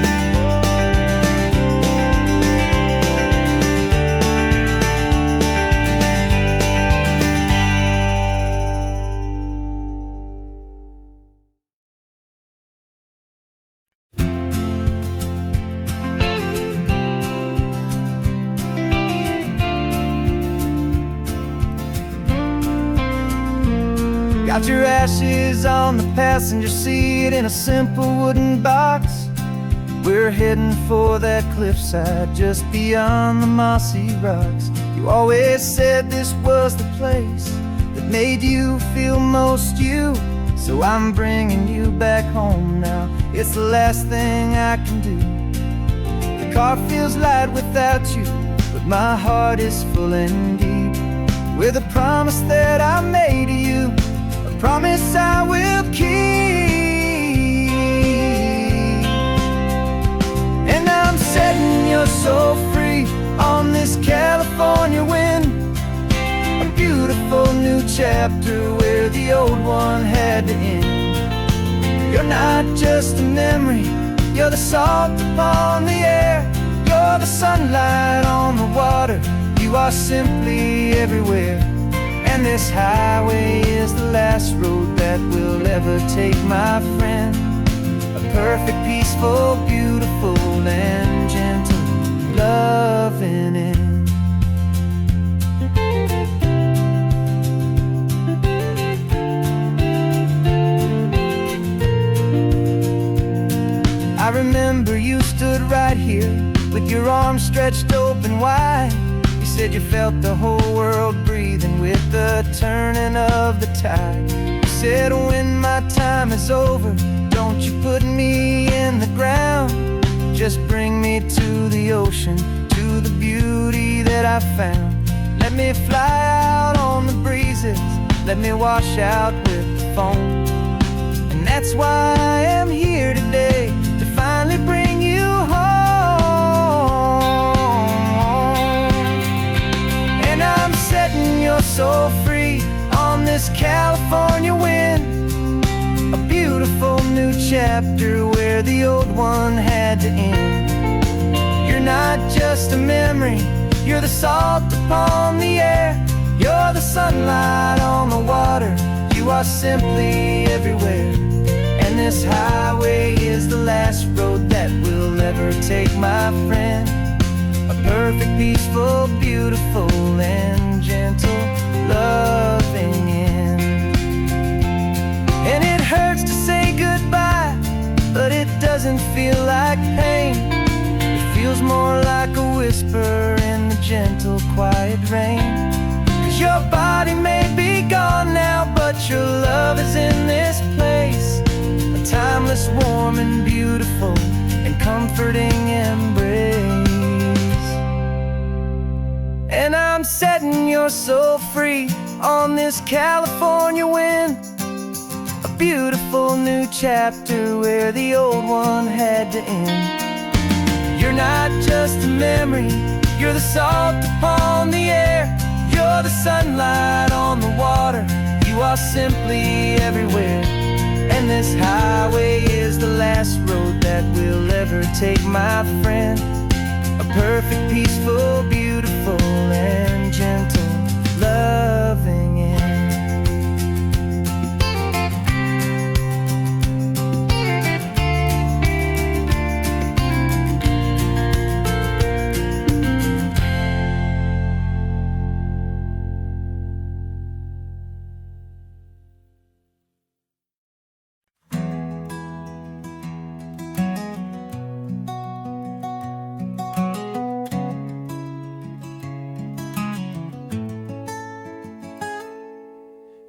Got your ashes on the passenger seat in a simple wooden box, We're heading for that cliffside just beyond the mossy rocks. You always said this was the place that made you feel most you. So I'm bringing you back home now. It's the last thing I can do. The car feels light without you, but my heart is full and deep with a promise that I made to you, a promise I will keep. And I'm setting your soul free on this California wind, a beautiful new chapter where the old one had to end. You're not just a memory, you're the salt upon the air, you're the sunlight on the water, you are simply everywhere. And this highway is the last road that we'll ever take, my friend. A perfect, peaceful, beautiful, and gentle, loving end. I remember you stood right here with your arms stretched open wide. You said you felt the whole world breathing with the turning of the tide. You said when my time is over, don't you put me in the ground, just bring me to the ocean, to the beauty that I found. Let me fly out on the breezes, let me wash out with the foam. And that's why I am here today, to finally bring you home. And I'm setting your soul free on this California wind, a beautiful new chapter where the old one had to end. You're not just a memory, you're the salt upon the air, you're the sunlight on the water, you are simply everywhere. And this highway is the last road that we'll ever take, my friend. A perfect, peaceful, beautiful, and gentle, loving end. And it hurts to say goodbye, but it doesn't feel like pain. It feels more like a whisper in the gentle, quiet rain. 'Cause your body may be gone now, but your love is in this place, a timeless, warm, and beautiful, and comforting embrace. And I'm setting your soul free on this California wind, a beautiful new chapter where the old one had to end. You're not just a memory, you're the salt upon the air, you're the sunlight on the water, you are simply everywhere. And this highway is the last road that we'll ever take, my friend. A perfect, peaceful, beautiful, and gentle, loving end.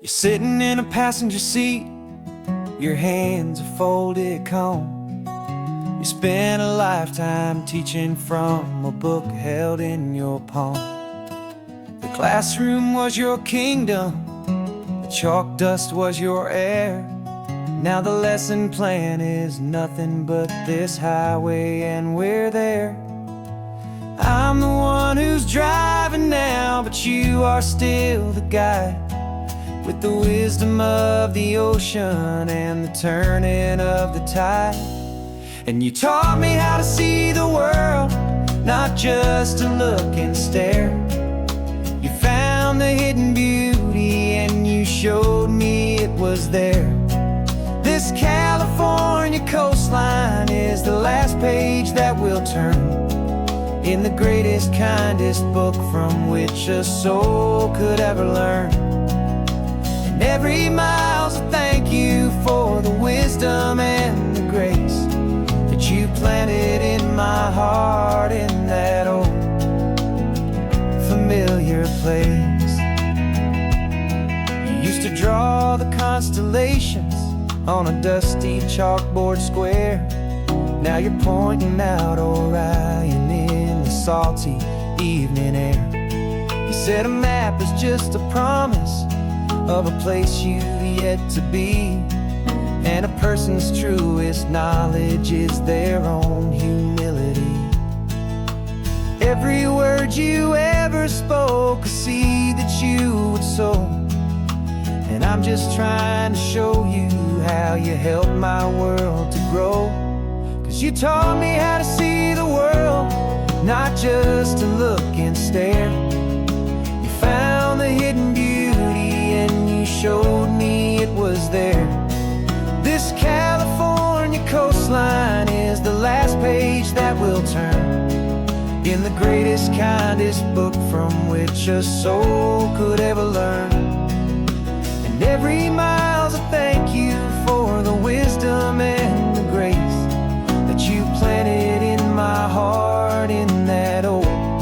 You're sitting in a passenger seat, your hands are folded calm. You spent a lifetime teaching from a book held in your palm. The classroom was your kingdom, the chalk dust was your air. Now the lesson plan is nothing but this highway, and we're there. I'm the one who's driving now, but you are still the guide, with the wisdom of the ocean and the turning of the tide. And you taught me how to see the world, not just to look and stare. You found the hidden beauty and you showed me it was there. This California coastline is the last page that we'll turn in the greatest, kindest book from which a soul could ever learn. Every mile's a thank you for the wisdom and the grace that you planted constellations on a dusty chalkboard square. Now you're pointing out Orion in the salty evening air. You said a map is just a promise of a place you've yet to be, and a person's truest knowledge is their own humility. Every word you ever spoke, a seed that you would sow, and I'm just trying to show you how you helped my world to grow. 'Cause you taught me how to see the world, not just to look and stare. You found the hidden beauty and you showed me it was there. This California coastline is the last page that we'll turn in the greatest, kindest book from which a soul could ever learn. And every mile's a thank you for the wisdom and the grace that you planted in my heart in that old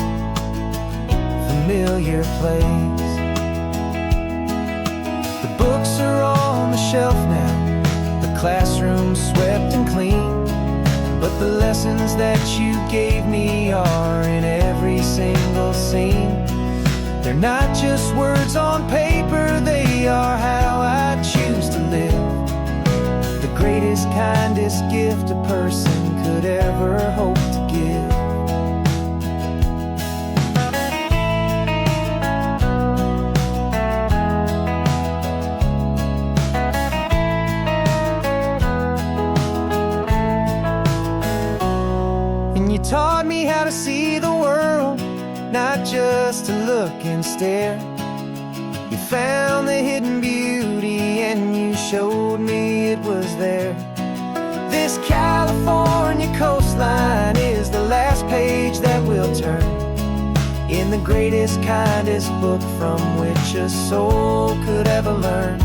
familiar place. The books are on the shelf now, the classroom swept and clean, but the lessons that you gave me are in every single scene. They're not just words on paper, they are how I choose to live. The greatest, kindest gift a person could ever hope to give. You taught me how to see the world, not just to look and stare. You found the hidden beauty and you showed me it was there. This California coastline is the last page that we'll turn in the greatest, kindest book from which a soul could ever learn.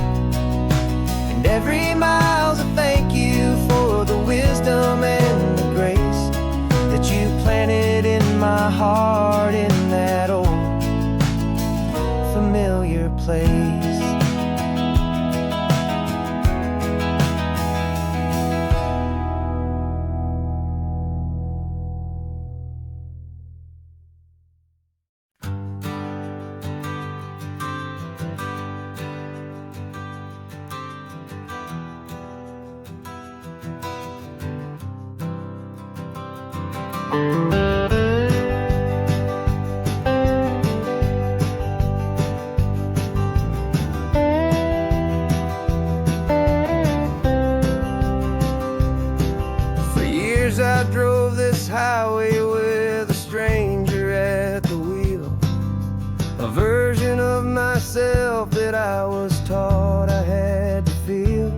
And every mile's a thank you for the wisdom and the grace that you planted in my heart in that old familiar place. For years I drove this highway with a stranger at the wheel, a version of myself that I was taught I had to feel.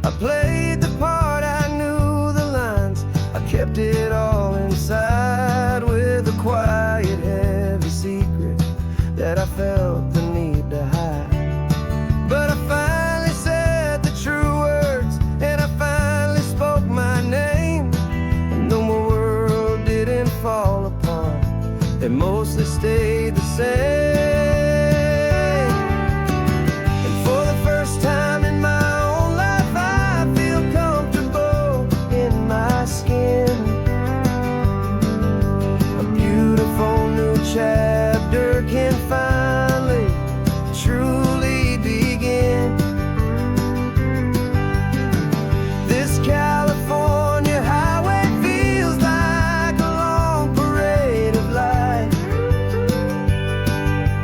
I played the part, I knew the lines, I kept it all inside with a quiet, heavy secret that I felt the need to hide. But I finally said the true words, and I finally spoke my name, and though my world didn't fall apart, it mostly stayed the same. And for the first time in my own life, I feel comfortable in my skin. A beautiful new chapter can finally truly begin. This California highway feels like a long parade of light,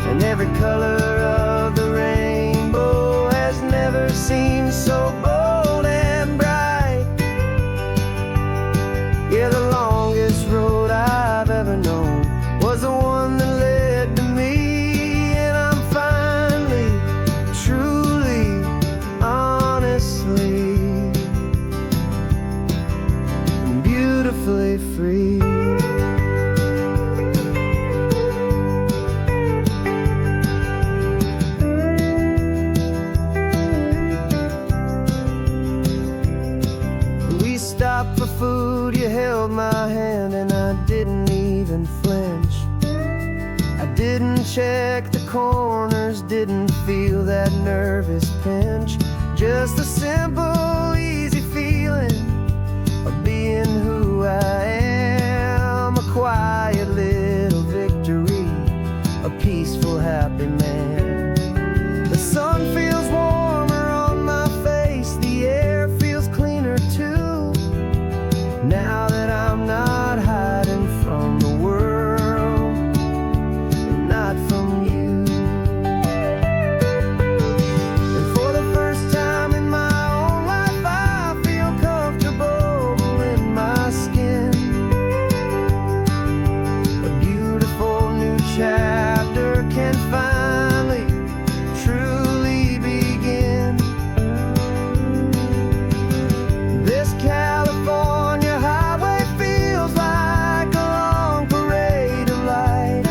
and every color of the rainbow has never seemed so bold and bright. Yeah, the longest road I've ever known was the one that led to me, and I'm finally, truly, honestly, beautifully free. We stopped for food, you held my hand, and I didn't even flinch. I didn't check the corners, didn't feel that nervous pinch. Just a simple, easy feeling of being who I am. A quiet little victory, a peaceful, happy man. The sun feels warmer on my face, the air feels cleaner too. Now that I'm not hiding from the world, and not from you. And for the first time in my own life, I feel comfortable in my skin. A beautiful new chapter can finally, truly begin. This California highway feels like a long parade of light,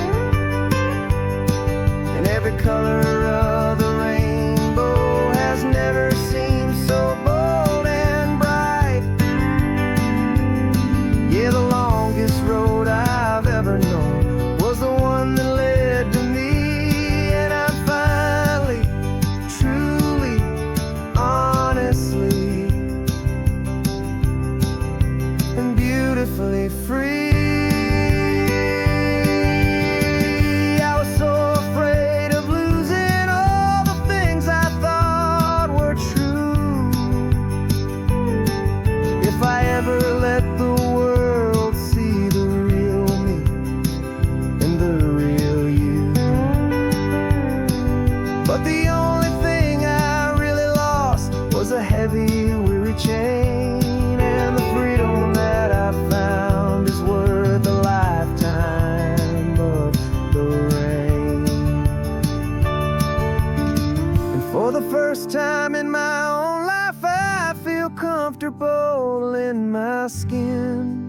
and every color of the rainbow has never seemed so bold and bright. Yeah, the longest road I've ever known was the one that led to me, and I'm finally, truly, honestly, and beautifully free. I was so afraid of losing all the things I thought were true. If I ever let the world see the real me and the real you. But the only thing I really lost was a heavy, weary chain, and the freedom that I found is worth a lifetime of the rain. And for the first time in my own life, I feel comfortable in my skin.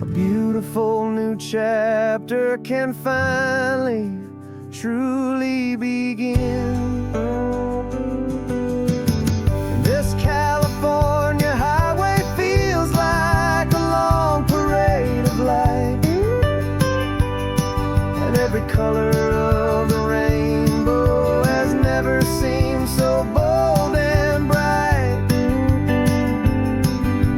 A beautiful new chapter can finally, truly begin. This California highway feels like a long parade of light, and every color of the rainbow has never seemed so bold and bright.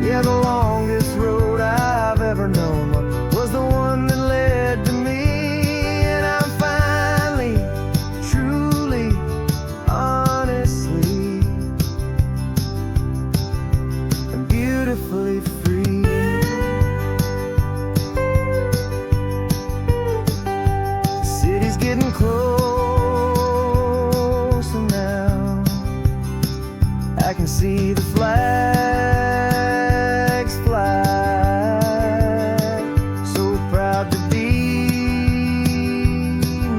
Yeah, the longest road I've ever known was the one that led to me, and I'm finally, truly, honestly, and beautifully free. The city's getting closer now. I can see the flags fly. So proud to be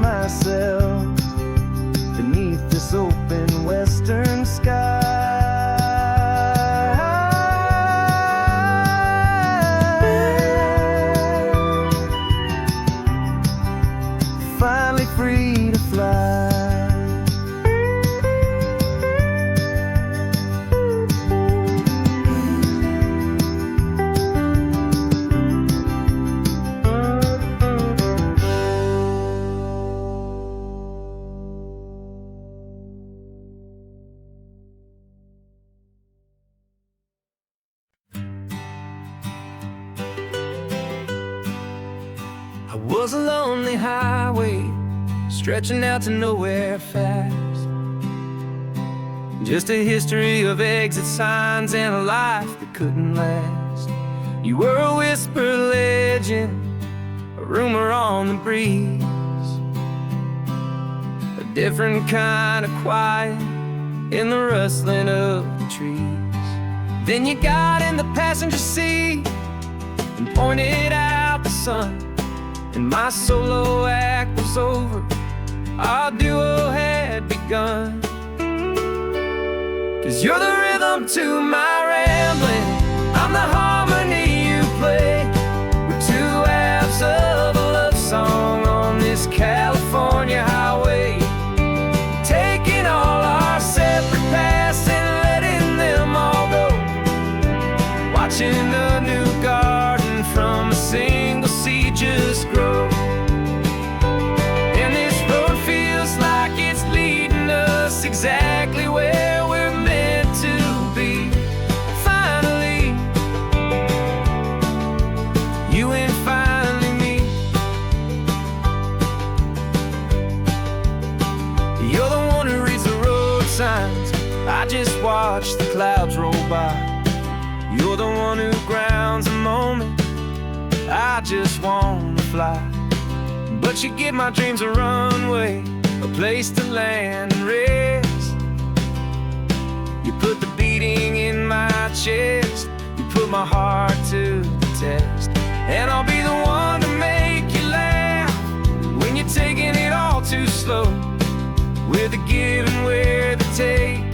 myself beneath this open western sky. Finally free to fly. I was a lonely highway stretching out to nowhere fast. Just a history of exit signs and a life that couldn't last. You were a whisper legend, a rumor on the breeze, a different kind of quiet in the rustling of the trees. Then you got in the passenger seat and pointed out the sun, and my solo act was over, our duo had begun. 'Cause you're the rhythm to my rambling, I'm the harmony you play. We're two halves of a love song on this California highway, taking all our separate paths and letting them all go. Watching a new garden from a single seed just grow. And this road feels like it's leading us exactly I just watch the clouds roll by. You're the one who grounds the moment. I just wanna fly, but you give my dreams a runway, a place to land and rest. You put the beating in my chest, you put my heart to the test. And I'll be the one to make you laugh when you're taking it all too slow. With the give and with the take,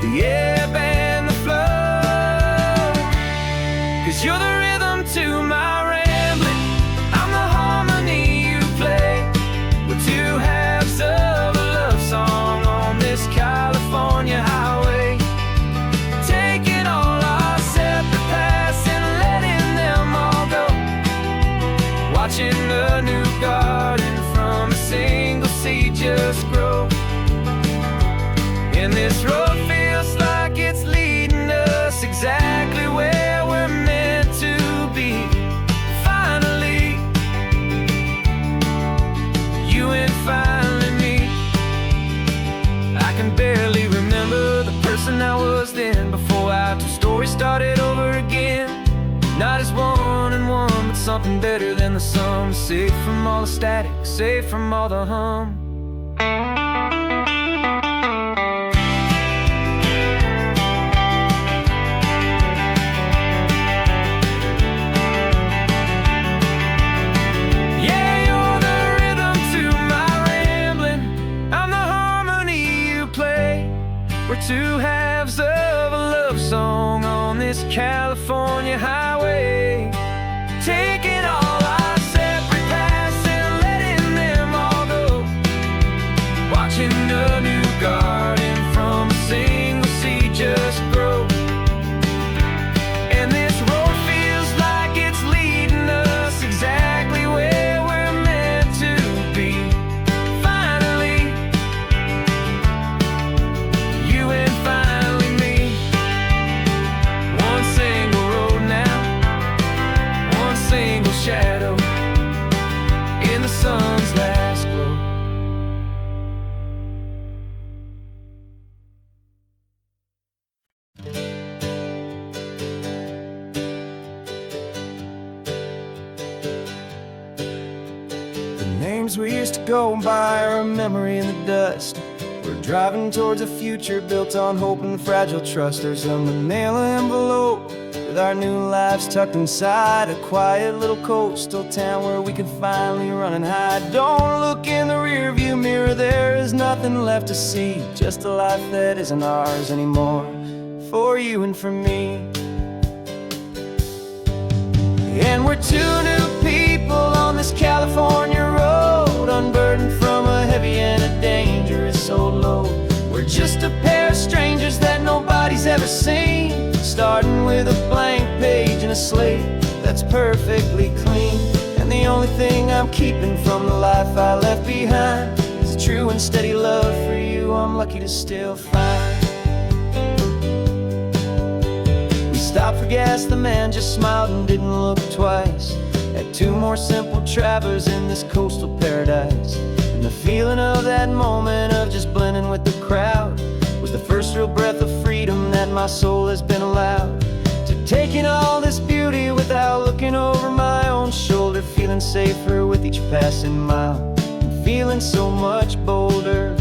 the ebb and the flow. 'Cause you're the rhythm to my rambling, I'm the harmony you play. We're two halves of a love song on this California highway, taking all our separate paths and letting them all go. Watching a new garden from a single seed just grow. And this road feels like it's leading us exactly where we're meant to be. Finally, you and finally me. I can barely remember the person I was then, before our two stories started over again. Not as one and one, but something better than the sum. Safe from all the static, safe from all the hum. We're two halves of a love song on this California highway, taking all our separate paths and letting them all go. Watching a new garden from a single seed just grow. And this road feels like it's leading us exactly where we're meant to be. Finally, you and finally me. One single road now, one single shadow in the sun's last glow. The names we used to go by are a memory in the dust. We're driving towards a future built on hope and fragile trust. There's a manila envelope with our new lives tucked inside, a quiet little coastal town where we could finally run and hide. Don't look in the rearview mirror, there is nothing left to see, just a life that isn't ours anymore, for you and for me. And we're two new people on this California road, unburdened from a heavy and a dangerous old load. We're just a pair of strangers that nobody's ever seen, starting with a blank page and a slate that's perfectly clean. And the only thing I'm keeping from the life I left behind is a true and steady love for you I'm lucky to still find. We stopped for gas, the man just smiled and didn't look twice. Had two more simple travelers in this coastal paradise. And the feeling of that moment of just blending with the crowd was the first real breath of freedom that my soul has been allowed. To taking all this beauty without looking over my own shoulder, feeling safer with each passing mile, and feeling so much bolder.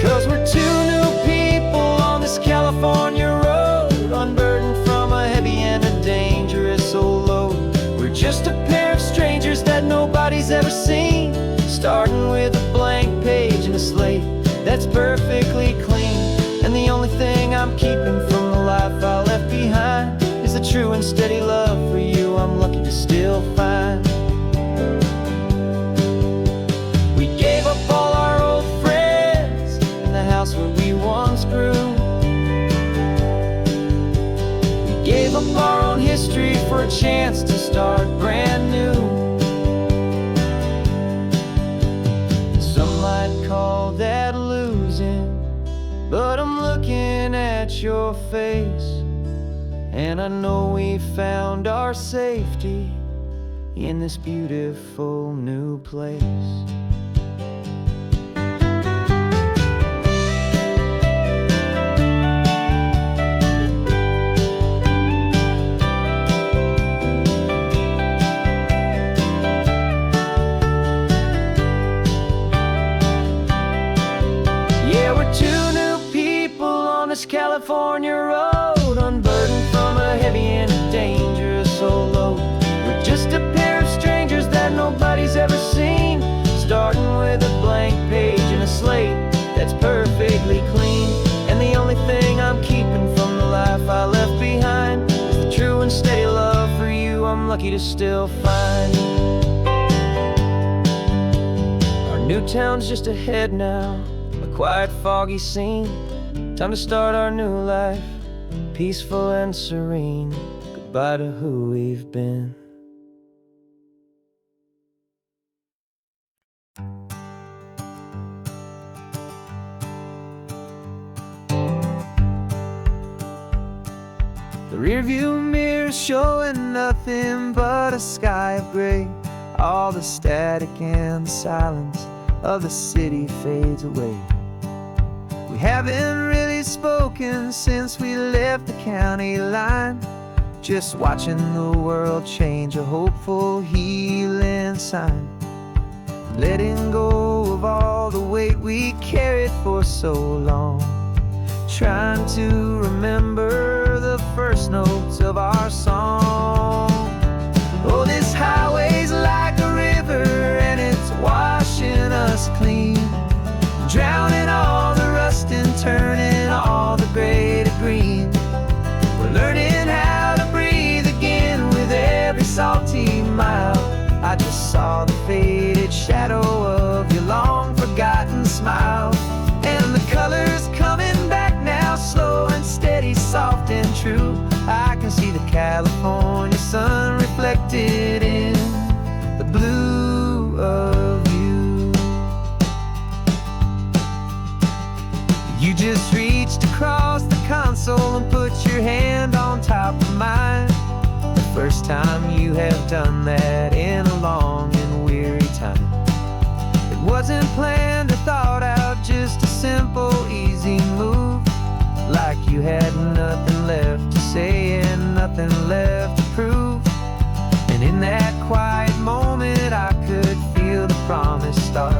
'Cause we're two new people on this California road, unburdened from a heavy and a dangerous old load. We're just a pair of strangers that nobody's ever seen, starting with a blank page and a slate that's perfectly clean. And the only thing I'm keeping from the life I left behind is a true and steady love for you I'm lucky to still find. We gave up all our old friends in the house where we once grew. We gave up our own history for a chance to start brand new. Some might call that losing, but I'm looking at your face, and I know we found our safety in this beautiful new place. California road, unburdened from a heavy and a dangerous old load. We're just a pair of strangers that nobody's ever seen, starting with a blank page and a slate that's perfectly clean. And the only thing I'm keeping from the life I left behind is the true and steady love for you I'm lucky to still find. Our new town's just ahead now, a quiet, foggy scene. Time to start our new life, peaceful and serene. Goodbye to who we've been. The rearview mirror's showing nothing but a sky of gray. All the static and the silence of the city fades away. We haven't really spoken since we left the county line, just watching the world change, a hopeful healing sign. Letting go of all the weight we carried for so long, trying to remember the first notes of our song. Oh, this highway's like a river and it's washing us clean, drowning all the rust and turning all the gray to green. We're learning how to breathe again with every salty mile. I just saw the faded shadow of your long forgotten smile, and the colors coming back now, slow and steady, soft and true. I can see the California sun reflected in the blue of you. You just reached across the console and put your hand on top of mine. The first time you have done that in a long and weary time. It wasn't planned or thought out, just a simple, easy move. Like you had nothing left to say and nothing left to prove. And in that quiet moment I could feel the promise start,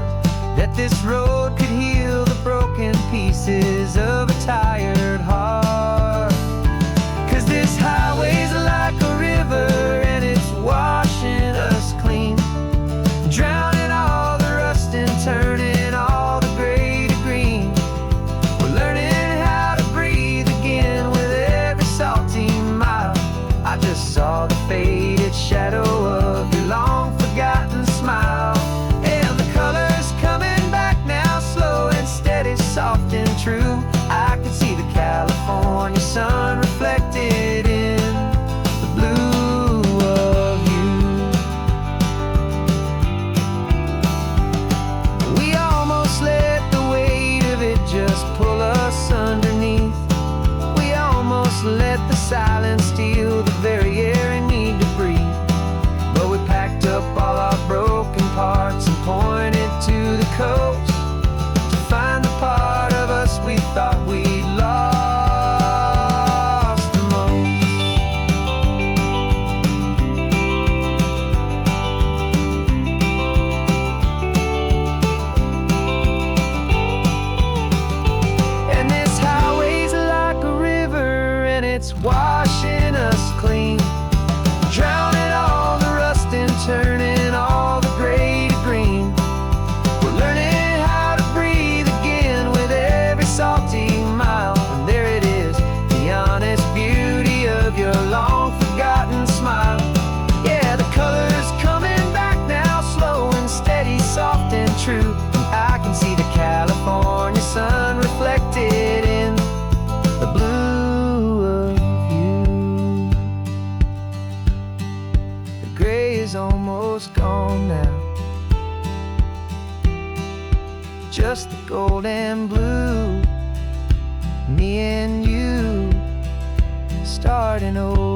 that this road could heal the broken pieces of a tired heart. 'Cause this highway's like a river and it's washing us clean, drowning all the rust and turning all the gray to green. We're learning how to breathe again with every salty mile. I just saw the faded shadow of your long forgotten smile, and the colors coming back now, slow and steady, soft and true. I could see the California sun reflected in the blue of you. We almost let the weight of it just pull us underneath. We almost let the silence steal the very air I need to breathe. But we packed up all our broken parts and pointed to the coast to find the part of us we thought we'd lost the most. And this highway's like a river and it's washing us clean, drowning all the rust and turning all the gray to green. We're learning how to breathe again with every salty mile. And there it is, the honest beauty of your long forgotten smile. Yeah, the colors coming back now, slow and steady, soft and true. I can see the California sun reflected in the blue of you. The gray is almost gone now, just the gold and blue. Me and you starting over.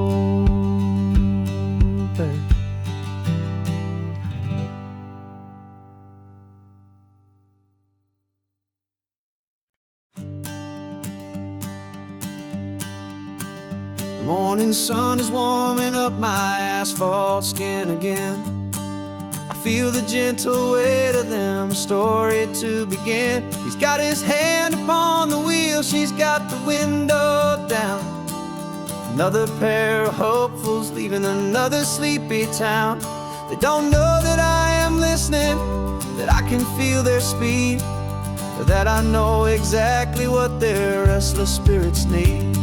The morning sun is warming up my asphalt skin again. I feel the gentle weight of them, a story to begin. He's got his hand upon the wheel feel she's got the window down. Another pair of hopefuls leaving another sleepy town. They don't know that I am listening, that I can feel their speed, or that I know exactly what their restless spirits need.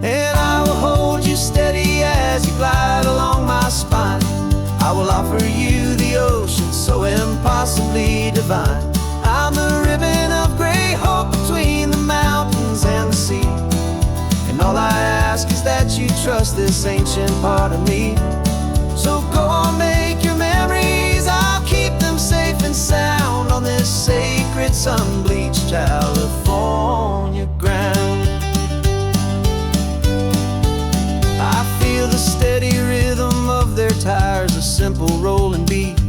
And I will hold you steady as you glide along my spine. I will offer you the ocean so impossibly divine. I'm the ribbon of gray hope between the mountains and the sea. And all I ask is that you trust this ancient part of me. So go on, make your memories, I'll keep them safe and sound on this sacred sun-bleached California ground. I feel the steady rhythm of their tires, a simple rolling beat.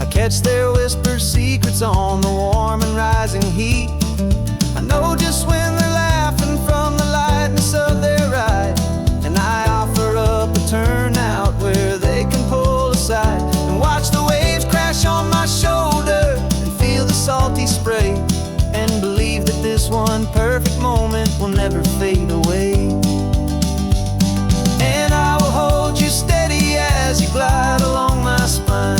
I catch their whispered secrets on the warm and rising heat. I know just when they're laughing from the lightness of their ride, and I offer up a turnout where they can pull aside and watch the waves crash on my shoulder and feel the salty spray, and believe that this one perfect moment will never fade away. And I will hold you steady as you glide along my spine.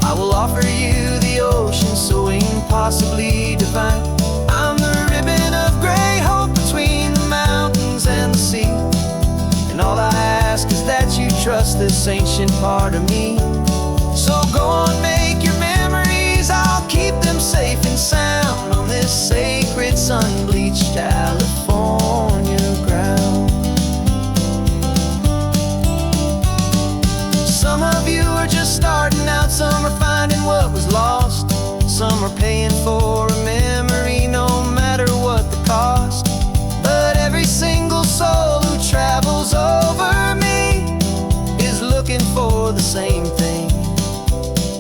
I will offer you the ocean so impossibly divine. I'm the ribbon of gray hope between the mountains and the sea. And all I ask is that you trust this ancient part of me. So go on, make your memories, I'll keep them safe and sound on this sacred sun-bleached California ground. Some of you are just starting out, some are finding what was lost, some are paying for a memory no matter what the cost. But every single soul who travels over me is looking for the same thing,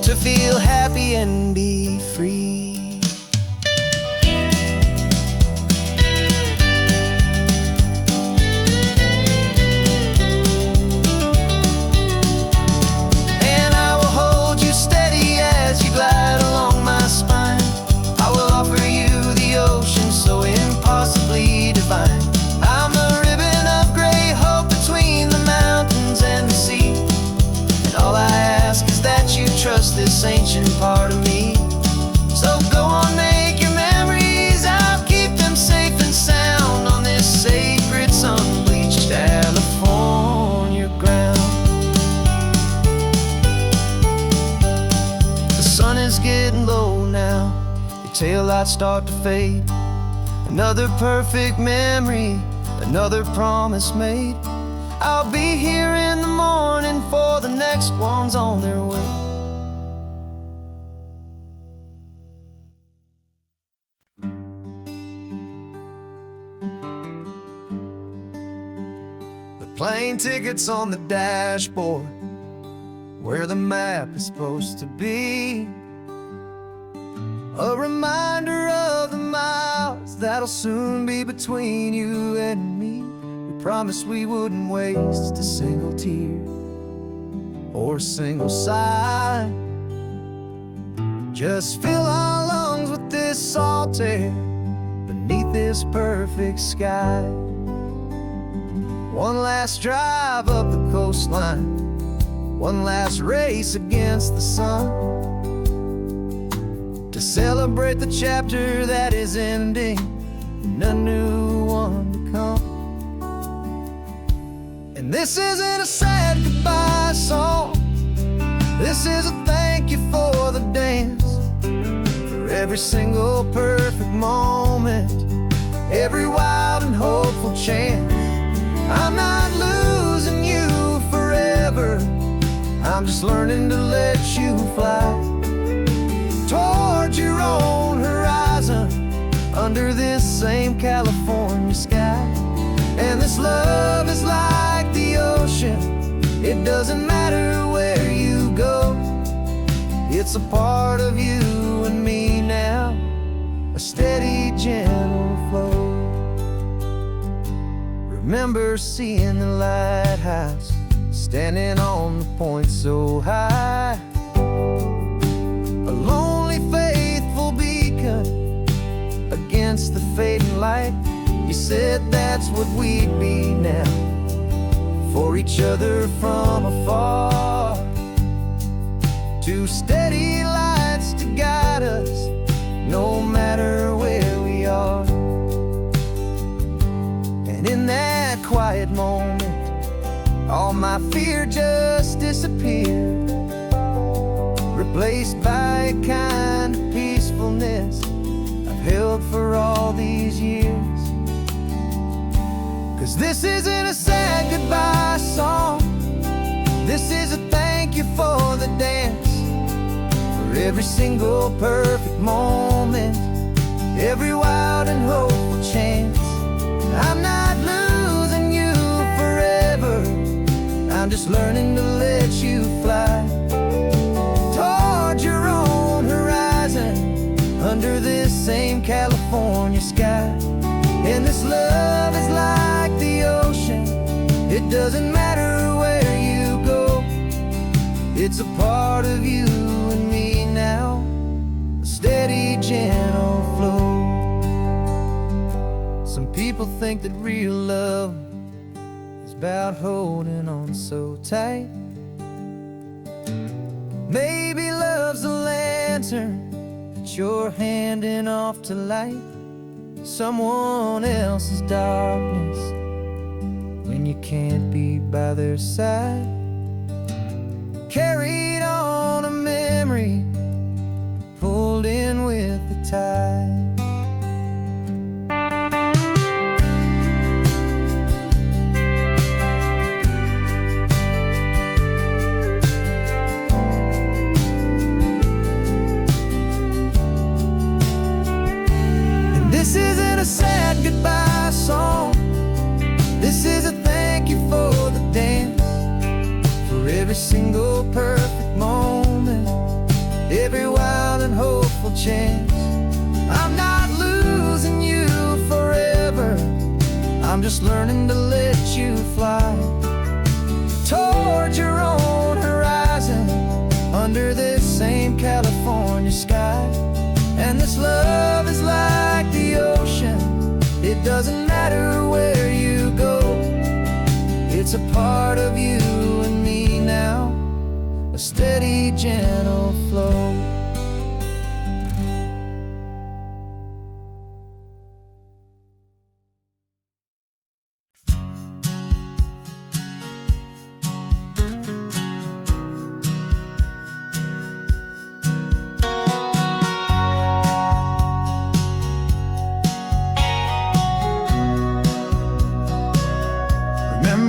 to feel happy and be free. Glide along my spine. I will offer you the ocean so impossibly divine. I'm the ribbon of gray hope between the mountains and the sea. And all I ask is that you trust this ancient part of me. So go on, make your memories, I'll keep them safe and sound on this sacred sun-bleached California ground. The sun is getting low now, your taillights start to fade. Another perfect memory, another promise made. I'll be here in the morning for the next ones on their way. The plane ticket's on the dashboard, where the map is supposed to be. A reminder of the miles that'll soon be between you and me. We promised we wouldn't waste a single tear or a single sigh. Just fill our lungs with this salt air beneath this perfect sky. One last drive up the coastline, one last race against the sun, to celebrate the chapter that is ending and a new one to come. And this isn't a sad goodbye song, this is a thank you for the dance, for every single perfect moment, every wild and hopeful chance. I'm not losing you forever, I'm just learning to let you fly toward your own horizon under this same California sky. And this love is like the ocean, it doesn't matter where you go, it's a part of you and me now, a steady, gentle flow. Remember seeing the lighthouse, standing on the point so high, a lonely, faithful beacon against against the fading light. You said that's what we'd be now, for each other from afar. Two steady lights to guide us, no matter where we are. And in that quiet moment, all my fear just disappeared, replaced by a kind of peacefulness I've held for all these years. 'Cause this isn't a sad goodbye song, this is a thank you for the dance, for every single perfect moment, every wild and hopeful chance. I'm not losing you forever, I'm just learning to let you fly toward your own horizon, under this same California sky. And this love is like the ocean, it doesn't matter where you go, it's a part of you and me now, a steady, gentle flow. Some people think that real love is about holding on so tight. Maybe love's a lantern that you're handing off to light someone else's darkness when you can't be by their side. Carried on a memory, pulled in with the tide. This isn't a sad goodbye song, this is a thank you for the dance, for every single perfect moment, every wild and hopeful chance. I'm not losing you forever, I'm just learning to let you fly toward your own horizon, under this same California sky. And this love is like the ocean, it doesn't matter where you go, it's a part of you and me now, a steady, gentle flow.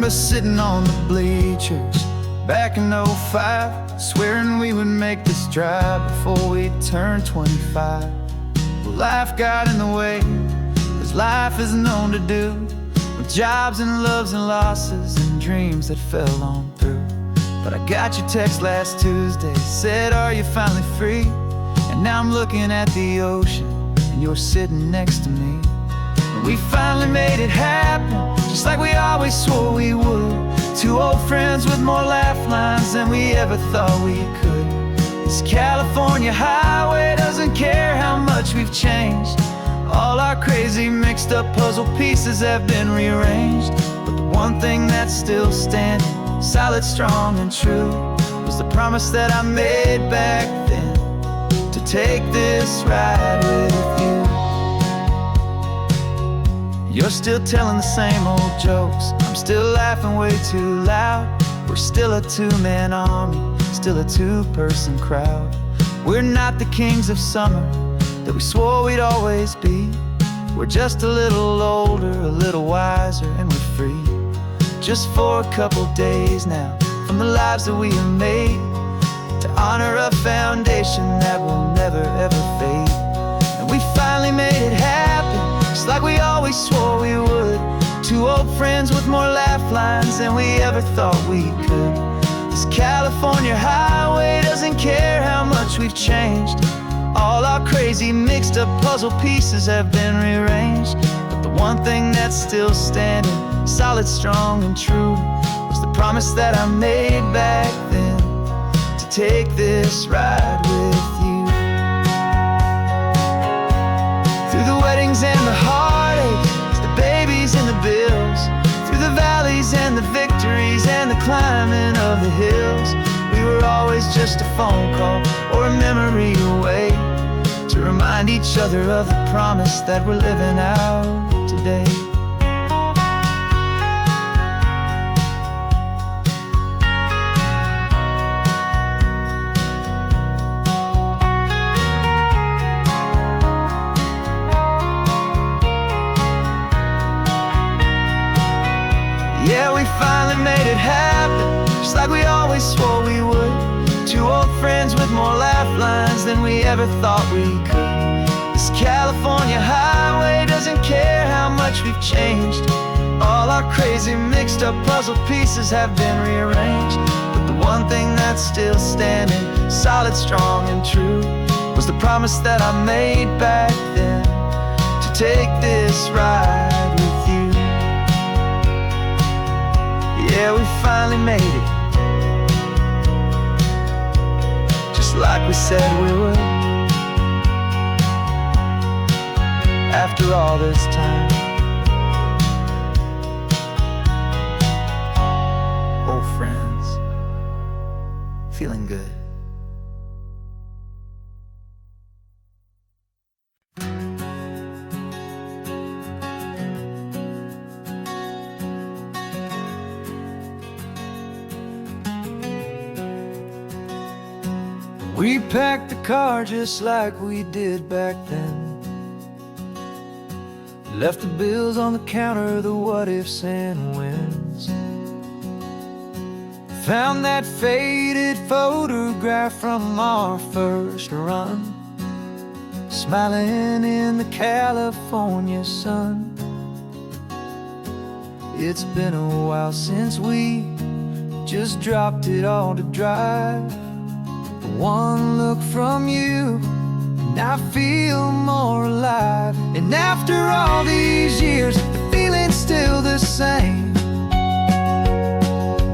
Sitting on the bleachers back in '05, swearing we would make this drive before we turned 25. Well, life got in the way, as life is known to do, with jobs and loves and losses and dreams that fell on through. But I got your text last Tuesday, said, are you finally free? And now I'm looking at the ocean, and you're sitting next to me. And we finally made it happen, just like we always swore we would. Two old friends with more laugh lines than we ever thought we could. This California highway doesn't care how much we've changed. All our crazy mixed up puzzle pieces have been rearranged, but the one thing that's still standing, solid, strong and true, was the promise that I made back then, to take this ride with you. You're still telling the same old jokes, I'm still laughing way too loud. We're still a two-man army, still a two-person crowd. We're not the kings of summer that we swore we'd always be. We're just a little older, a little wiser, and we're free. Just for a couple days now, from the lives that we have made, to honor a foundation that will never ever fade. And we finally made it happen, just like we always swore we would. Two old friends with more laugh lines than we ever thought we could. This California highway doesn't care how much we've changed. All our crazy mixed up puzzle pieces have been rearranged, but the one thing that's still standing, solid, strong and true, was the promise that I made back then, to take this ride with you. Through the weddings and just a phone call or a memory away, to remind each other of the promise that we're living out today. Yeah, we finally made it happen, just like we always swore we would. Two old friends with more laugh lines than we ever thought we could. This California highway doesn't care how much we've changed. All our crazy mixed up puzzle pieces have been rearranged, but the one thing that's still standing solid, strong and true was the promise that I made back then, to take this ride with you. Yeah, we finally made it, just like we said we would. After all this time, old friends, feeling good. We packed the car just like we did back then, left the bills on the counter, the what ifs and whens. Found that faded photograph from our first run, smiling in the California sun. It's been a while since we just dropped it all to drive. One look from you and I feel more alive. And after all these years, the feeling's still the same.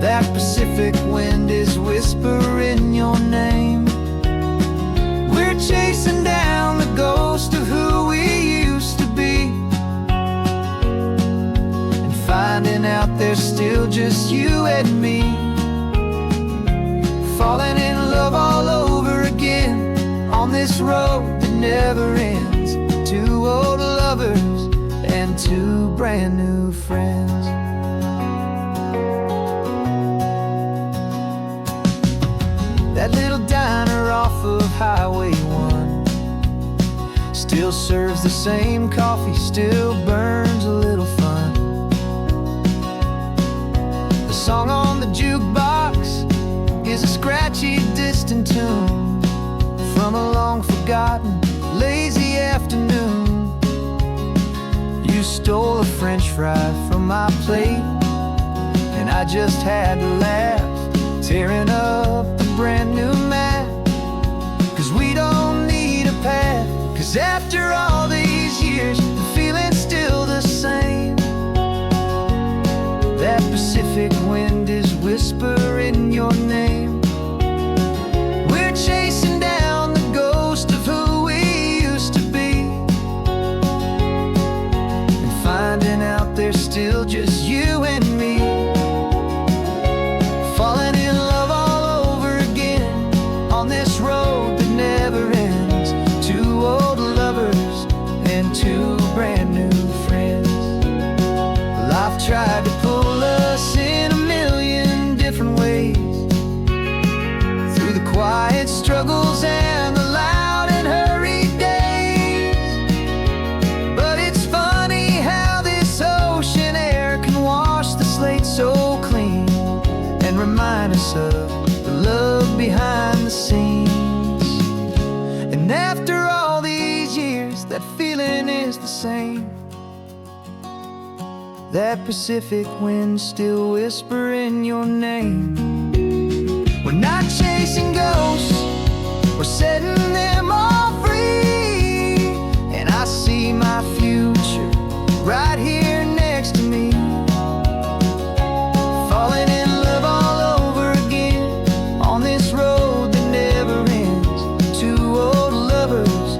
That Pacific wind is whispering your name. We're chasing down the ghost of who we used to be, and finding out there's still just you and me. Falling in love all over again on this road that never ends. Two old lovers and two brand new friends. That little diner off of Highway 1 still serves the same coffee, still burns a little fun. The song on the jukebox is a scratchy, distant tune from a long forgotten, lazy afternoon. You stole a French fry from my plate, and I just had to laugh, tearing up the brand new map. Cause we don't need a path, cause after all these years, the feeling's still the same. That Pacific wind is whispering your name. We're chasing down the ghost of who we used to be, and finding out there's still just you and me. Falling in love all over again on this road that never ends. Two old lovers and two brand new friends. Life tried to pull us in a million different ways, through the quiet struggles and the loud and hurried days. But it's funny how this ocean air can wash the slate so clean, and remind us of the love behind the scenes. And after all these years, that feeling is the same. That Pacific wind still whispering your name. We're not chasing ghosts, we're setting them all free. And I see my future right here next to me. Falling in love all over again on this road that never ends. Two old lovers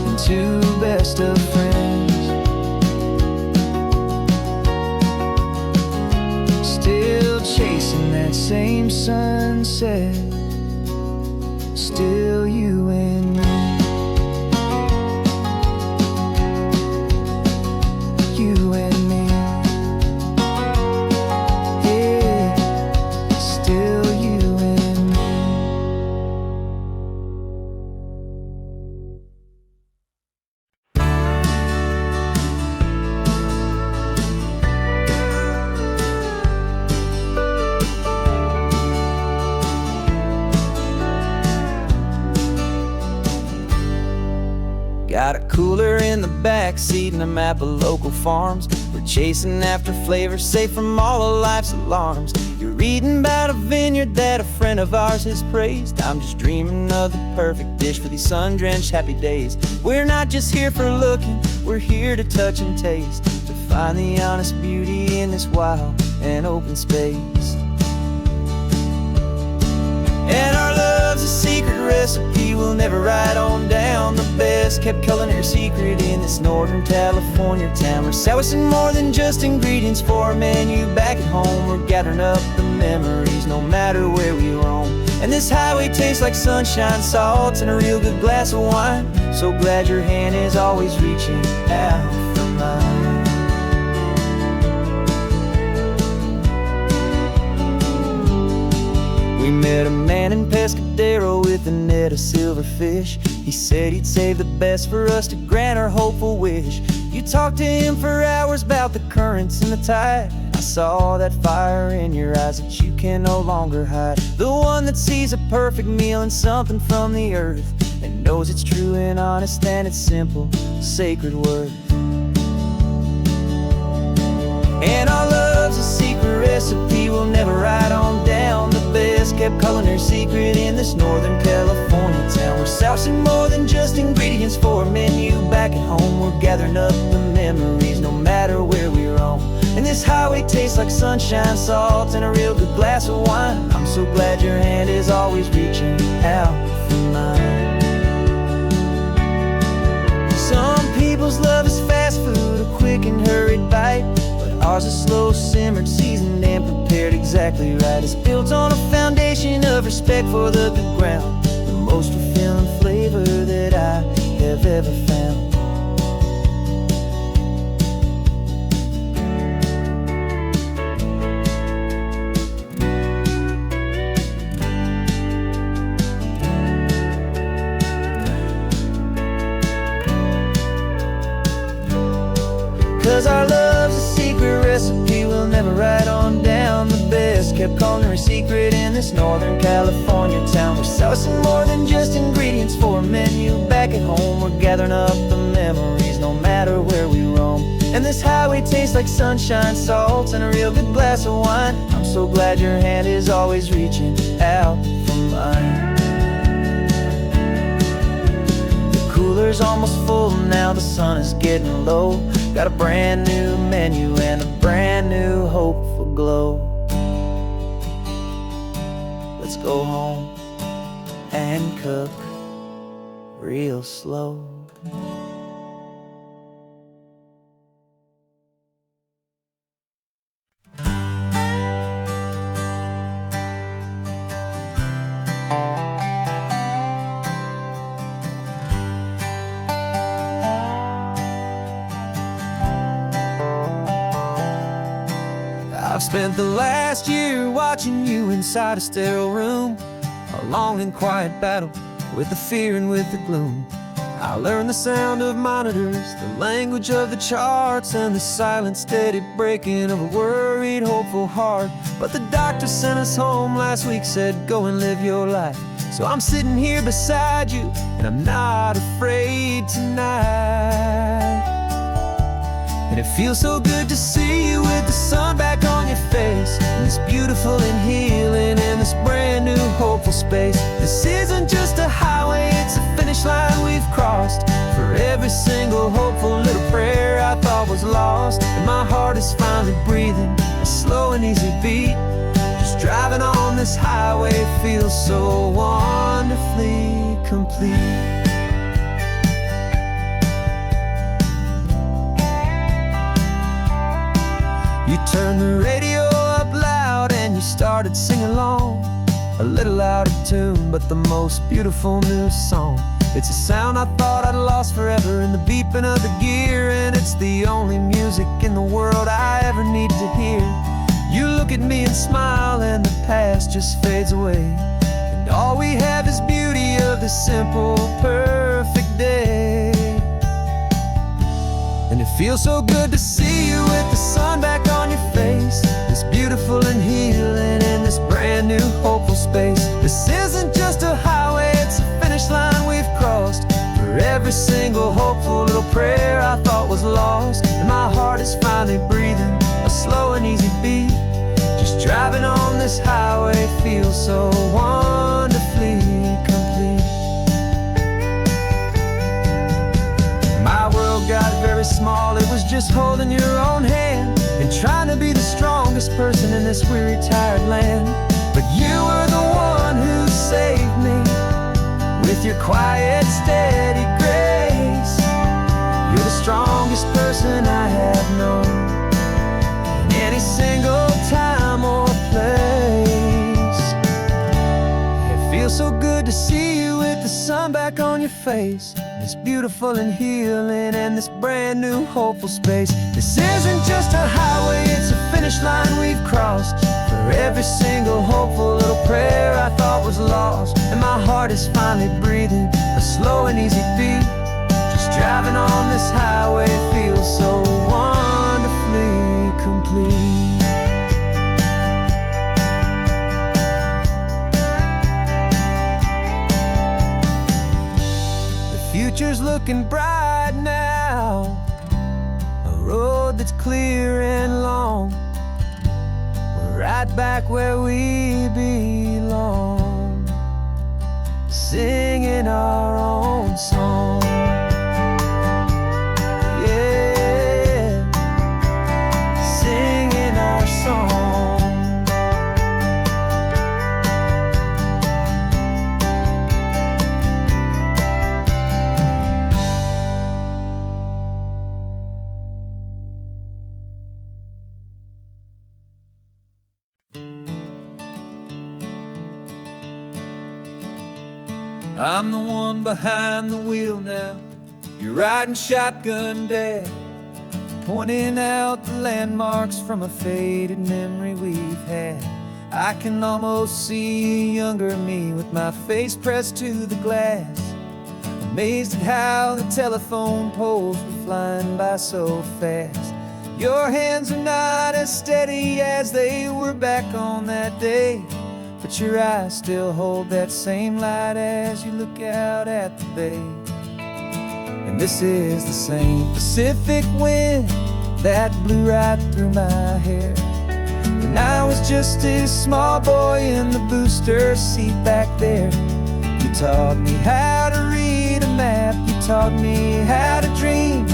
and two best of friends. Still chasing that same sunset still you and me. You and me. Yeah, still you and me. Got a cooler in the back seat and a map of local farms. We're chasing after flavors safe from all of life's alarms. You're reading about a vineyard that a friend of ours has praised. I'm just dreaming of the perfect dish for these sun-drenched happy days. We're not just here for looking, we're here to touch and taste, to find the honest beauty in this wild and open space. And our love's a secret recipe we'll never write on down. The best kept culinary secret in this Northern California town. We're sourcing more than just ingredients for a menu back at home. We're gathering up the memories no matter where we roam. And this highway tastes like sunshine, salt, and a real good glass of wine. So glad your hand is always reaching out for mine. We met a man in Pescadero with a net of silverfish. He said he'd save the best for us to grant our hopeful wish. You talked to him for hours about the currents and the tide. I saw that fire in your eyes that you can no longer hide. The one that sees a perfect meal in something from the earth, and knows it's true and honest and it's simple, sacred worth. And our love's a secret recipe we'll never write on down. The best kept culinary secret in this Northern California town. We're sourcing more than just ingredients for a menu back at home. We're gathering up the memories no matter where we roam. And this highway tastes like sunshine, salt, and a real good glass of wine. I'm so glad your hand is always reaching out for mine. Some people's love is fast food, a quick and hurried bite. Ours is slow simmered, seasoned, and prepared exactly right. It's built on a foundation of respect for the good ground, the most fulfilling flavor that I have ever found. 'Cause our love's a secret recipe we'll never write on down. The best kept culinary secret in this Northern California town. We're sourcing more than just ingredients for a menu back at home. We're gathering up the memories no matter where we roam. And this highway tastes like sunshine, salt, and a real good glass of wine. I'm so glad your hand is always reaching out for mine. Cooler's almost full now, the sun is getting low. Got a brand new menu and a brand new hopeful glow. Let's go home and cook real slow. I've spent the last year watching you inside a sterile room, a long and quiet battle with the fear and with the gloom. I learned the sound of monitors, the language of the charts, and the silent steady breaking of a worried, hopeful heart. But the doctor sent us home last week, said go and live your life. So I'm sitting here beside you, and I'm not afraid tonight. And it feels so good to see you with the sun back on your face, and this beautiful and healing in this brand new hopeful space. This isn't just a highway, it's a finish line we've crossed. For every single hopeful little prayer I thought was lost, and my heart is finally breathing a slow and easy beat. Just driving on this highway feels so wonderfully complete. You turned the radio up loud and you started singing along, a little out of tune, but the most beautiful new song. It's a sound I thought I'd lost forever in the beeping of the gear, and it's the only music in the world I ever need to hear. You look at me and smile, and the past just fades away, and all we have is beauty of this simple, perfect day. And it feels so good to see you with the sun back on your face, this beautiful and healing in this brand new hopeful space. This isn't just a highway, it's a finish line we've crossed. For every single hopeful little prayer I thought was lost, and my heart is finally breathing a slow and easy beat. Just driving on this highway feels so wonderfully complete. My world got very small, it was just holding your own hand and trying to be the strongest person in this weary, tired land. But you were the one who saved me with your quiet, steady grace. You're the strongest person I have known in any single time or place. It feels so good to see you with the sun back on your face, this beautiful and healing and this brand new hopeful space. This isn't just a highway, it's a finish line we've crossed. For every single hopeful little prayer I thought was lost, and my heart is finally breathing a slow and easy beat. Just driving on this highway feels so wonderfully complete. Future's looking bright now, a road that's clear and long. We're right back where we belong, singing our own song. Yeah, singing our song. I'm the one behind the wheel now, you're riding shotgun, Dad, pointing out the landmarks from a faded memory we've had. I can almost see a younger me with my face pressed to the glass, amazed at how the telephone poles were flying by so fast. Your hands are not as steady as they were back on that day, but your eyes still hold that same light as you look out at the bay. And this is the same Pacific wind that blew right through my hair when I was just a small boy in the booster seat back there. You taught me how to read a map, you taught me how to dream,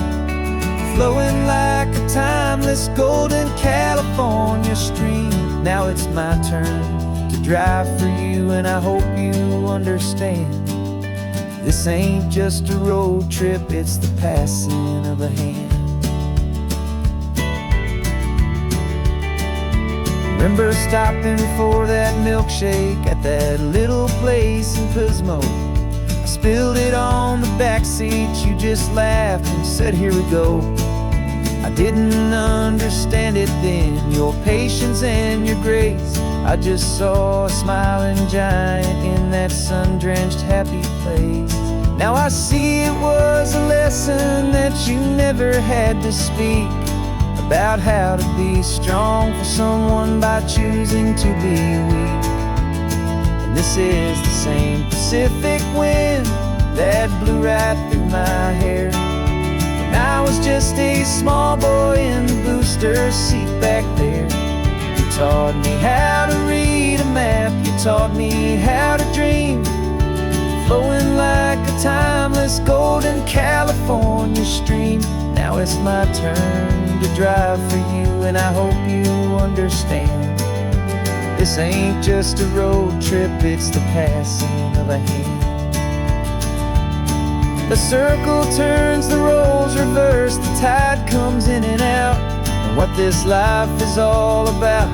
flowing like a timeless golden California stream. Now it's my turn to drive for you, and I hope you understand. This ain't just a road trip, it's the passing of a hand. Remember stopping for that milkshake at that little place in Pismo? I spilled it on the back seat, you just laughed and said, "Here we go." I didn't understand it then, your patience and your grace. I just saw a smiling giant in that sun-drenched happy place. Now I see it was a lesson that you never had to speak, about how to be strong for someone by choosing to be weak. And this is the same Pacific wind that blew right through my hair when I was just a small boy in the booster seat back there. You taught me how to read a map, you taught me how to dream, flowing like a timeless golden California stream. Now it's my turn to drive for you, and I hope you understand. This ain't just a road trip, it's the passing of a hand. The circle turns, the roles reverse, the tide comes in and out. And what this life is all about,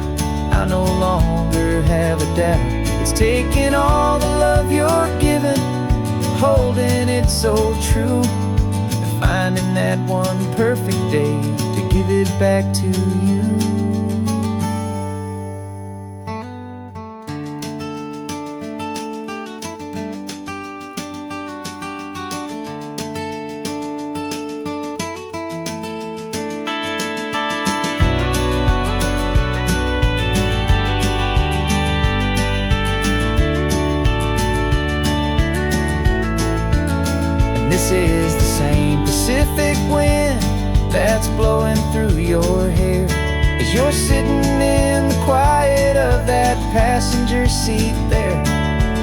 I no longer have a doubt. It's taking all the love you're given, holding it so true, and finding that one perfect day to give it back to you. This is the same Pacific wind that's blowing through your hair as you're sitting in the quiet of that passenger seat there.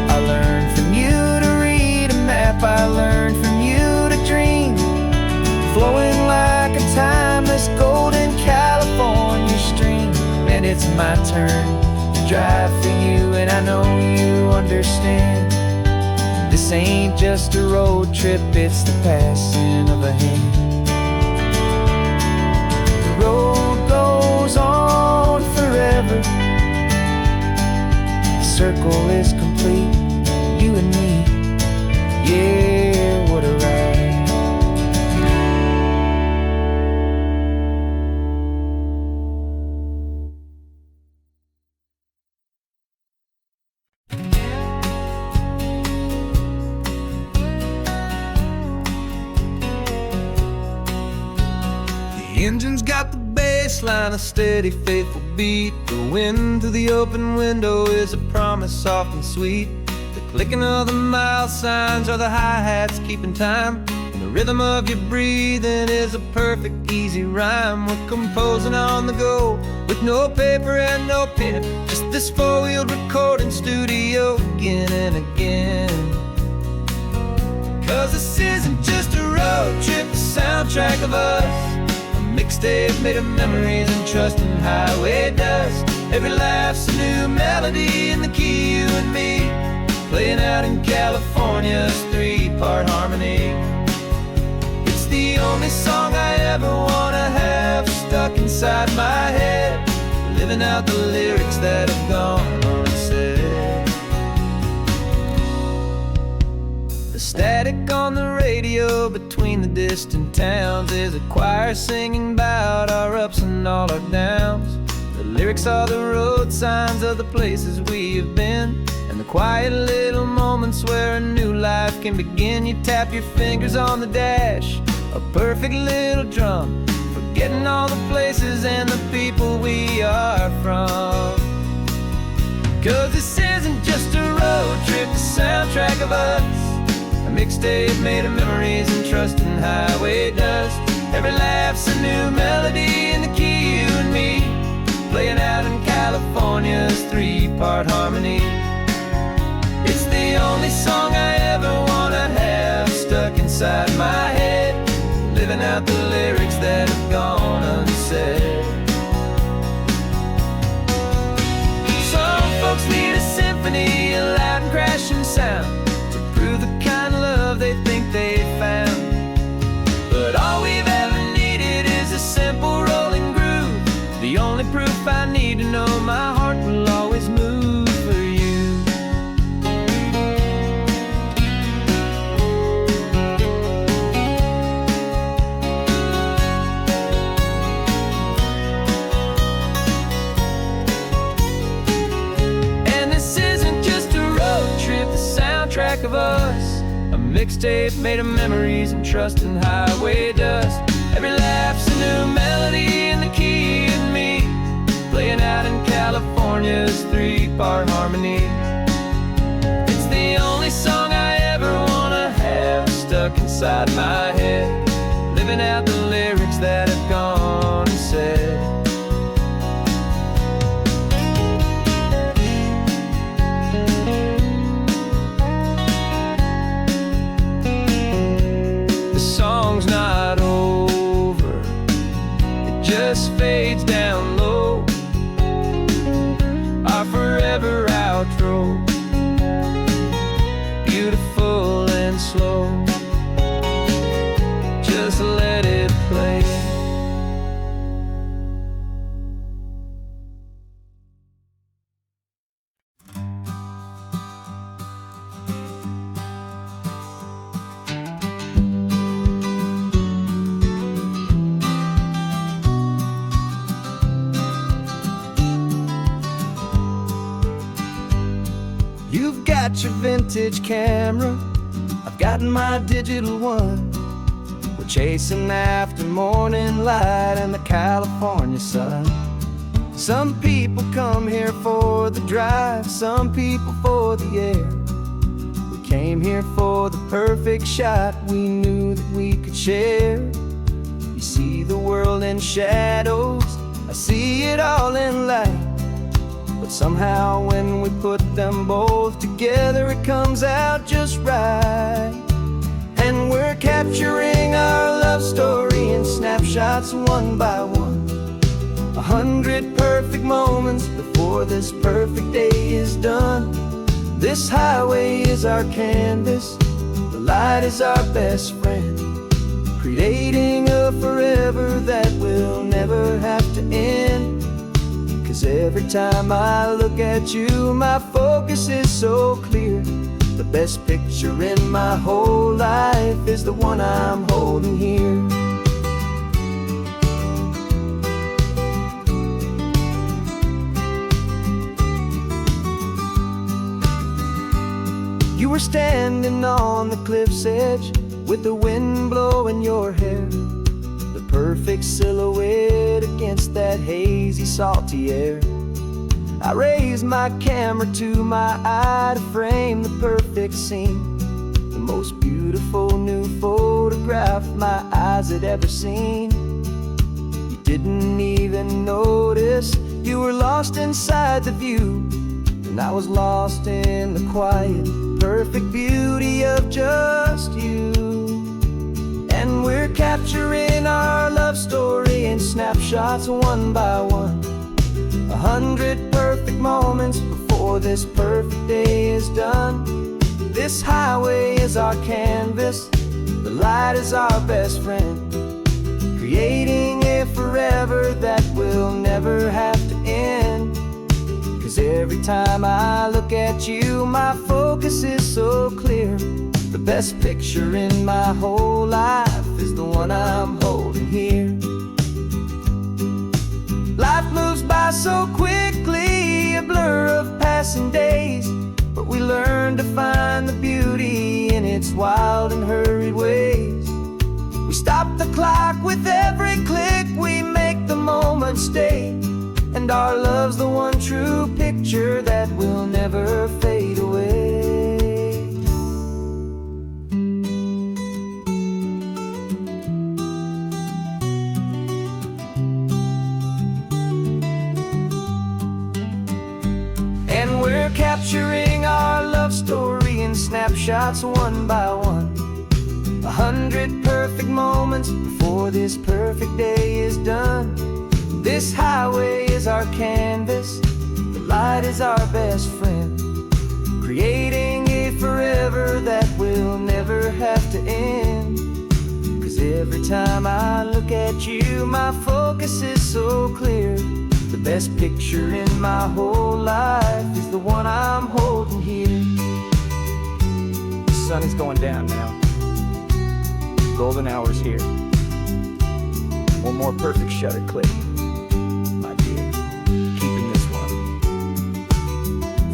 I learned from you to read a map, I learned from you to dream, flowing like a timeless golden California stream. And it's my turn to drive for you, and I know you understand. This ain't just a road trip, it's the passing of a hand. The road goes on forever. The circle is complete, you and me. Yeah, what a ride. The engine's got the bass line, a steady, faithful beat. The wind through the open window is a promise soft and sweet. The clicking of the mile signs are the hi-hats keeping time, and the rhythm of your breathing is a perfect, easy rhyme. We're composing on the go with no paper and no pen, just this four-wheeled recording studio again and again. 'Cause this isn't just a road trip, the soundtrack of us, mixtape made of memories and trust in highway dust. Every laugh's a new melody in the key, you and me, playing out in California's three-part harmony. It's the only song I ever wanna have stuck inside my head, living out the lyrics that have gone unsaid. The static on the radio between the distant towns is a choir singing about our ups and all our downs. The lyrics are the road signs of the places we have been, and the quiet little moments where a new life can begin. You tap your fingers on the dash, a perfect little drum, forgetting all the places and the people we are from. 'Cause this isn't just a road trip, the soundtrack of us, a mixtape made of memories and trust in highway dust. Every laugh's a new melody in the key, you and me, playing out in California's three-part harmony. It's the only song I ever wanna have stuck inside my head, living out the lyrics that have gone unsaid. Some folks need a symphony, a loud and crashing sound, the kind of love they think they found. But all we've ever needed is a simple rolling groove, the only proof I need to know my heart will always move for you. And this isn't just a road trip, the soundtrack of us, a mixtape made of memories and trust in highway dust. Every laugh's a new melody in the key, and me, playing out in California's three-part harmony. It's the only song I ever wanna have stuck inside my head, living out the lyrics that have gone and said. Song's not over, it just fades down low, our forever outro, beautiful and slow, just let it play. got your vintage camera, I've got my digital one. We're chasing after morning light and the California sun. Some people come here for the drive, some people for the air. We came here for the perfect shot we knew that we could share. You see the world in shadows, I see it all in light. But somehow when we put them both together, it comes out just right. And we're capturing our love story in snapshots one by one. 100 perfect moments before this perfect day is done. This highway is our canvas, the light is our best friend, creating a forever that will never have to end. 'Cause every time I look at you, my focus is so clear. The best picture in my whole life is the one I'm holding here. You were standing on the cliff's edge with the wind blowing your hair, the perfect silhouette against that hazy, salty air. I raised my camera to my eye to frame the perfect scene, the most beautiful new photograph my eyes had ever seen. You didn't even notice you were lost inside the view, and I was lost in the quiet, perfect beauty of just you. And we're capturing our love story in snapshots one by one. 100 perfect moments before this perfect day is done. This highway is our canvas, the light is our best friend, creating a forever that will never have to end. 'Cause every time I look at you, my focus is so clear. The best picture in my whole life is the one I'm holding here. Life moves by so quickly, a blur of passing days, but we learn to find the beauty in its wild and hurried ways. We stop the clock with every click, we make the moment stay, and our love's the one true picture that will never fade away. And we're capturing our love story in snapshots one by one. 100 perfect moments before this perfect day is done. This highway is our canvas, the light is our best friend, creating a forever that will never have to end. 'Cause every time I look at you, my focus is so clear. The best picture in my whole life is the one I'm holding here. The sun is going down now. Golden hour's here. One more perfect shutter click, my dear, keeping this one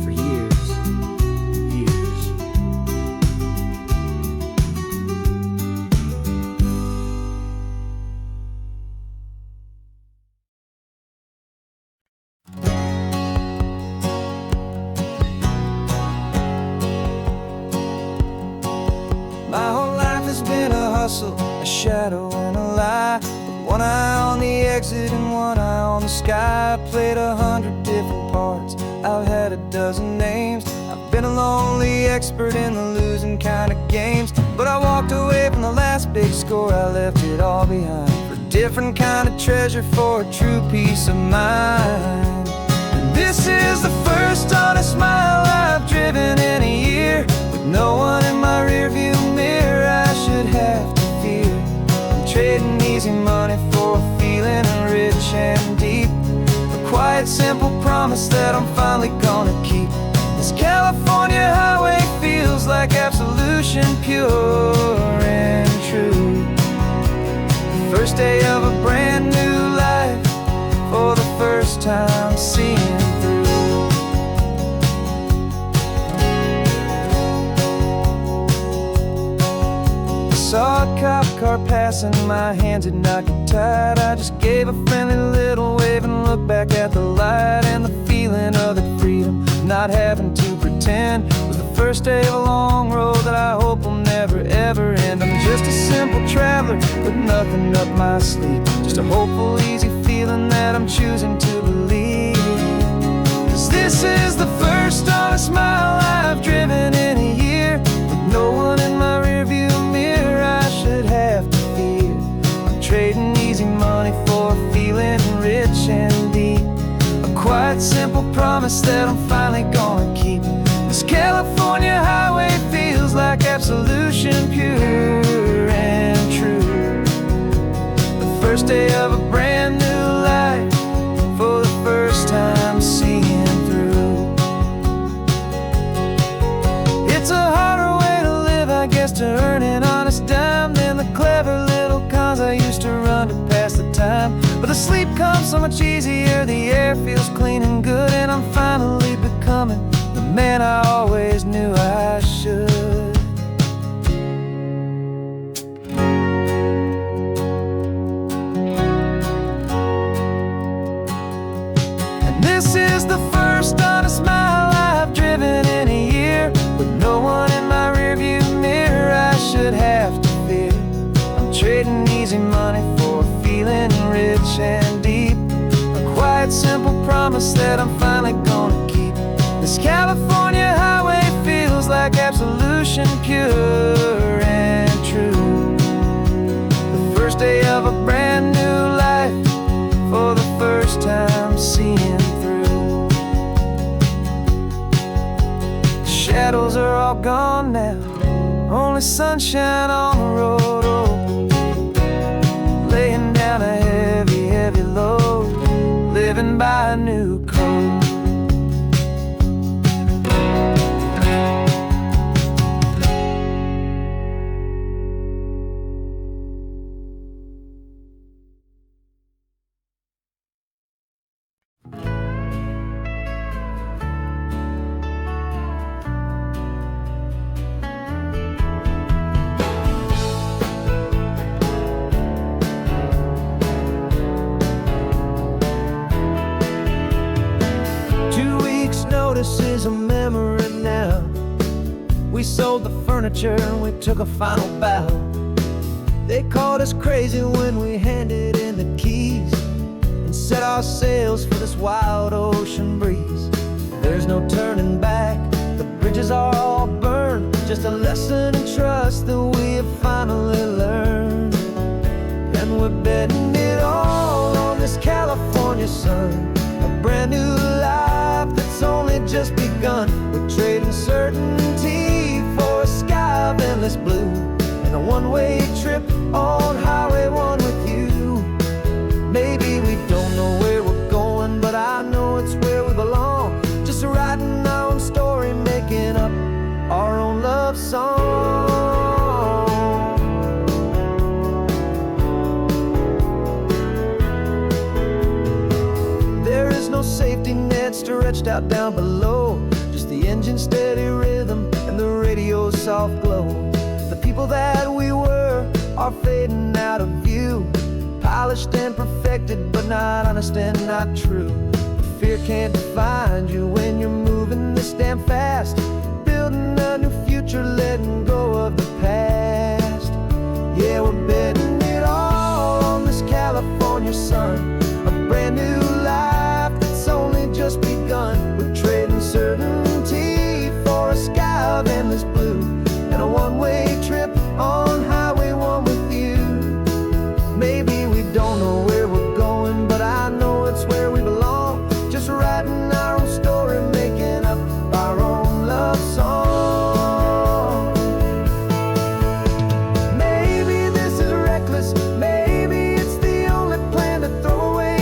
for years, years. My whole life has been a hustle, a shadow and a lie. One eye on the exit and one eye on the sky. I played 100 different parts, I've had a dozen names. I've been a lonely expert in the losing kind of games. But I walked away from the last big score, I left it all behind for a different kind of treasure, for a true peace of mind. And this is the first honest mile I've driven in a year, with no one in my rearview mirror I should have to fear. I'm trading easy money for a feeling rich and deep, a quiet, simple promise that I'm finally gonna keep. This California highway feels like absolution, pure and true. The first day of a brand new life, for the first time seeing through. gas and my hands had not get tied. I just gave a friendly little wave and looked back at the light. And the feeling of the freedom, not having to pretend, was the first day of a long road that I hope will never ever end. I'm just a simple traveler with nothing up my sleeve, just a hopeful, easy feeling that I'm choosing to believe. 'Cause this is the first honest mile I've driven in a year, with no one in my rearview mirror I should have to fear. I'm trading easy money for a feeling rich and deep, a quiet, simple promise that I'm finally gonna keep. This California highway feels like absolution, pure and true. The first day of a brand new life, for the first time seeing through. It's a harder way to live, I guess, to earn an honest dime than the clever little cons I used to run to pass the time. But the sleep comes so much easier, the air feels clean and good, and I'm finally becoming the man I always knew I should. And this is the first honest mile I've driven in a year, with no one in my rearview mirror I should have to fear. I'm trading easy money for a feeling rich and deep, a quiet, simple promise that I'm finally gonna keep. This California highway feels like absolution, pure and true. The first day of a brand new life, for the first time seeing through. The shadows are all gone now, only sunshine on the road. Oh, laying down a heavy, heavy load, living by a new code. This is a memory now. We sold the furniture and we took a final bow. They called us crazy when we handed in the keys and set our sails for this wild ocean breeze. There's no turning back, the bridges are all burned, just a lesson in trust that we have finally learned. And we're betting it all on this California sun, a brand new life that's only just begun. We're trading certainty for a sky of endless blue, and a one-way trip on Highway 1 with you. Maybe we don't know where we're going, but I know it's where we belong. Just writing our own story, making up our own love song. There is no safety net stretched out down below, just the engine's steady rhythm and the radio's soft glow. The people that we were are fading out of view, polished and perfected, but not honest and not true. Fear can't define you when you're moving this damn fast, building a new future, letting go of the past. Yeah, we're betting it all on this California sun, a brand new life that's only just begun. We're trading certainty for a sky of endless blue, and a one-way trip on Highway 1 with you. Maybe we don't know where we're going, but I know it's where we belong. Just writing our own story, making up our own love song. Maybe this is reckless, maybe it's the only plan to throw away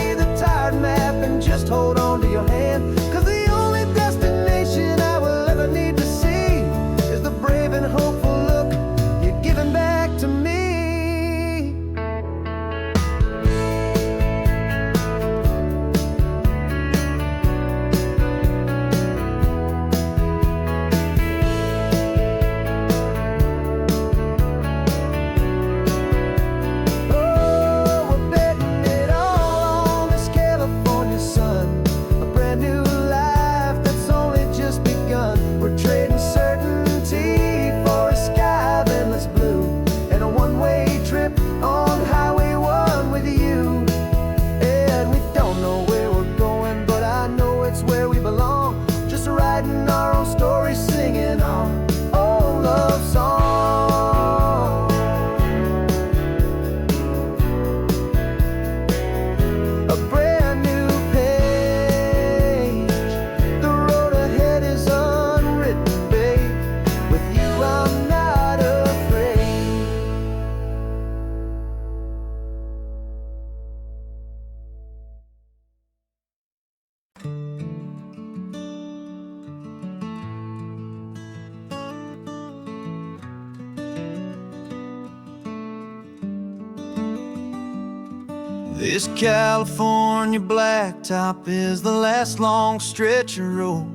This California blacktop is the last long stretch of road,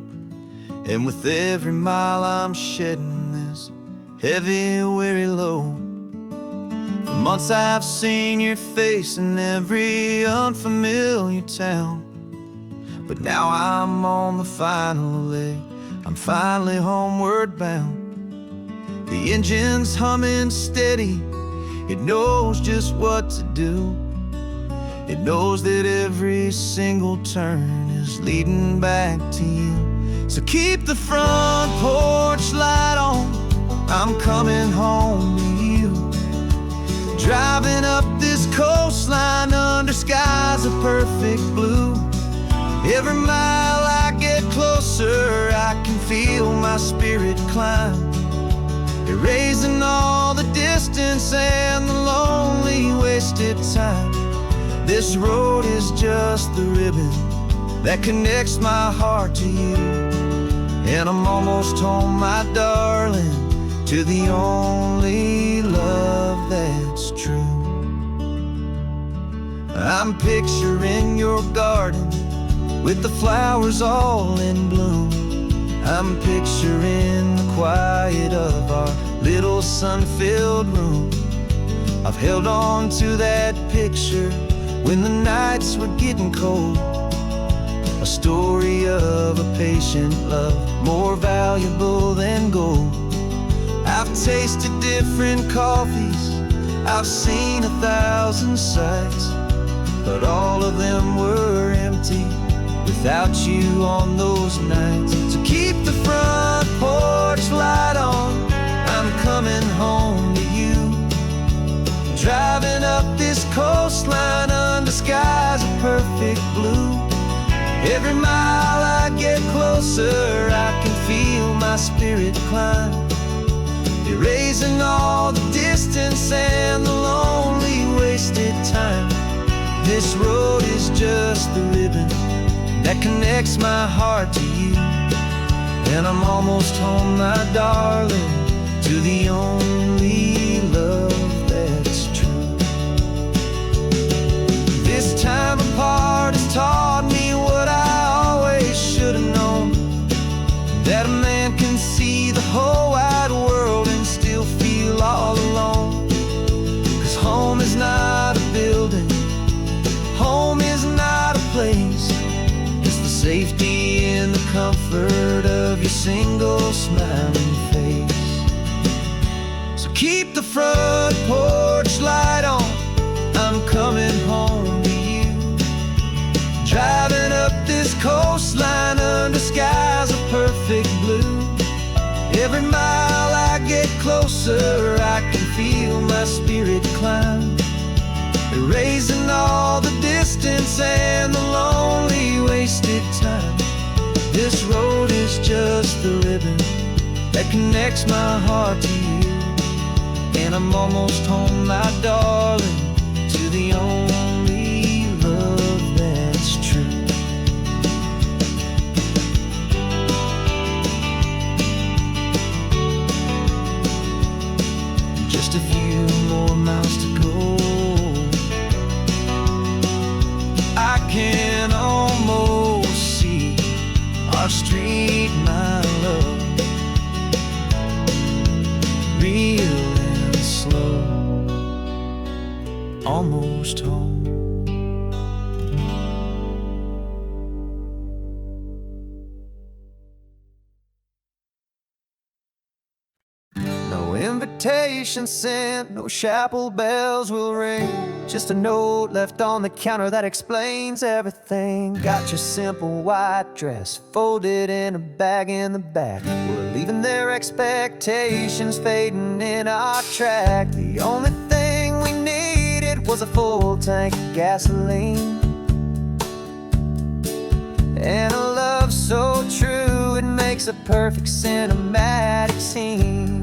and with every mile I'm shedding this heavy, weary load. For months I've seen your face in every unfamiliar town, but now I'm on the final leg, I'm finally homeward bound. The engine's humming steady, it knows just what to do. It knows that every single turn is leading back to you. So keep the front porch light on, I'm coming home to you. Driving up this coastline under skies of perfect blue. Every mile I get closer, I can feel my spirit climb, erasing all the distance and the lonely wasted time. This road is just the ribbon that connects my heart to you, and I'm almost home, my darling, to the only love that's true. I'm picturing your garden with the flowers all in bloom. I'm picturing the quiet of our little sun-filled room. I've held on to that picture when the nights were getting cold, a story of a patient love more valuable than gold. I've tasted different coffees, I've seen 1,000 sights, but all of them were empty without you on those nights. So keep the front porch light on, I'm coming home to you. Driving up this coastline under skies of perfect blue. Every mile I get closer, I can feel my spirit climb, erasing all the distance and the lonely wasted time. This road is just the ribbon that connects my heart to you, and I'm almost home, my darling, to the only love that's true. This time apart has taught me what I always should have known, that a man can see the whole wide world and still feel all alone. 'Cause home is not a building, home is not a place, it's the safety and the comfort of your single smiling face. So keep the front porch light on, I'm coming home to you. Driving up this coastline under skies of perfect blue. Every mile I get closer, I can feel my spirit climb, erasing all the distance and the lonely wasted time. This road is just the ribbon that connects my heart to you, and I'm almost home, my darling, to the only love that's true. Just a few more miles to go, I can almost see our street, my love, real and slow, almost home. No invitation sent, no chapel bells will ring, just a note left on the counter that explains everything. Got your simple white dress folded in a bag in the back. We're leaving their expectations fading in our track. The only thing we needed was a full tank of gasoline, and a love so true it makes a perfect cinematic scene.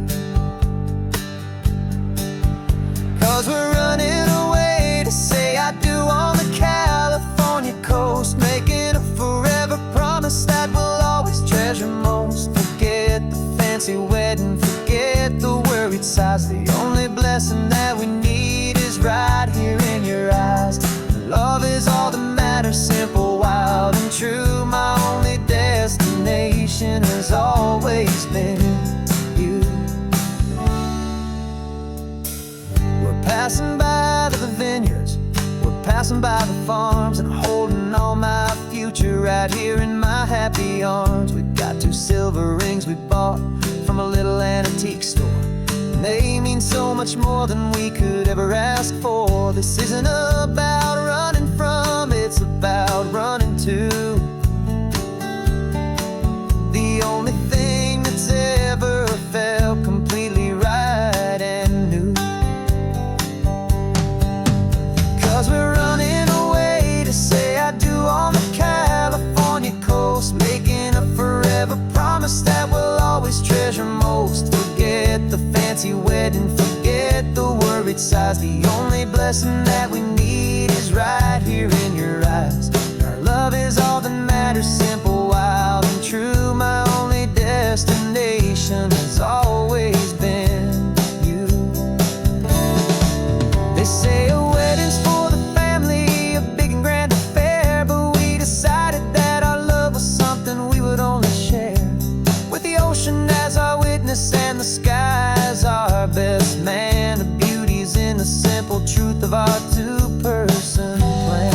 'Cause we're running away to say I do on the California coast, making a forever promise that we'll always treasure most. Forget the fancy wedding, forget the worried sighs. The only blessing that we need is right here in your eyes. Love passing by the vineyards, we're passing by the farms, and holding all my future right here in my happy arms. We've got 2 silver rings we bought from a little antique store, and they mean so much more than we could ever ask for. This isn't about running from, it's about running to the only thing that's ever felt completely right and new. 'Cause we're running away to say I do on the California coast, making a forever promise that we'll always treasure most. Forget the fancy wedding, forget the worried sighs. The only blessing that we need is right here in your eyes. Our love is all that matters, simple, wild, and true. My only destination has always been you. They say a wedding's for the family, a big and grand affair, but we decided that our love was something we would only share with the ocean as our witness and the sky as our best man. The beauty's in the simple truth of our 2-person plan.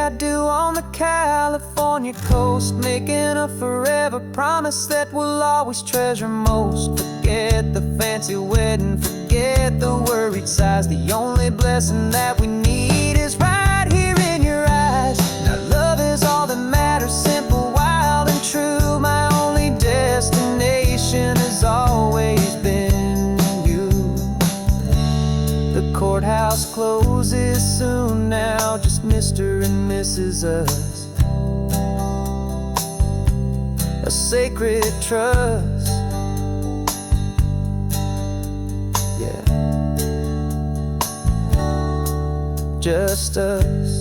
I do on the California coast, making a forever promise that we'll always treasure most. Forget the fancy wedding, forget the worried sighs. The only blessing that we need is right here in your eyes. Now love is all that matters, simple, wild, and true. My only destination has always been you. The courthouse closes soon now, just Mr. and Mrs. Us, a sacred trust. Yeah, just us.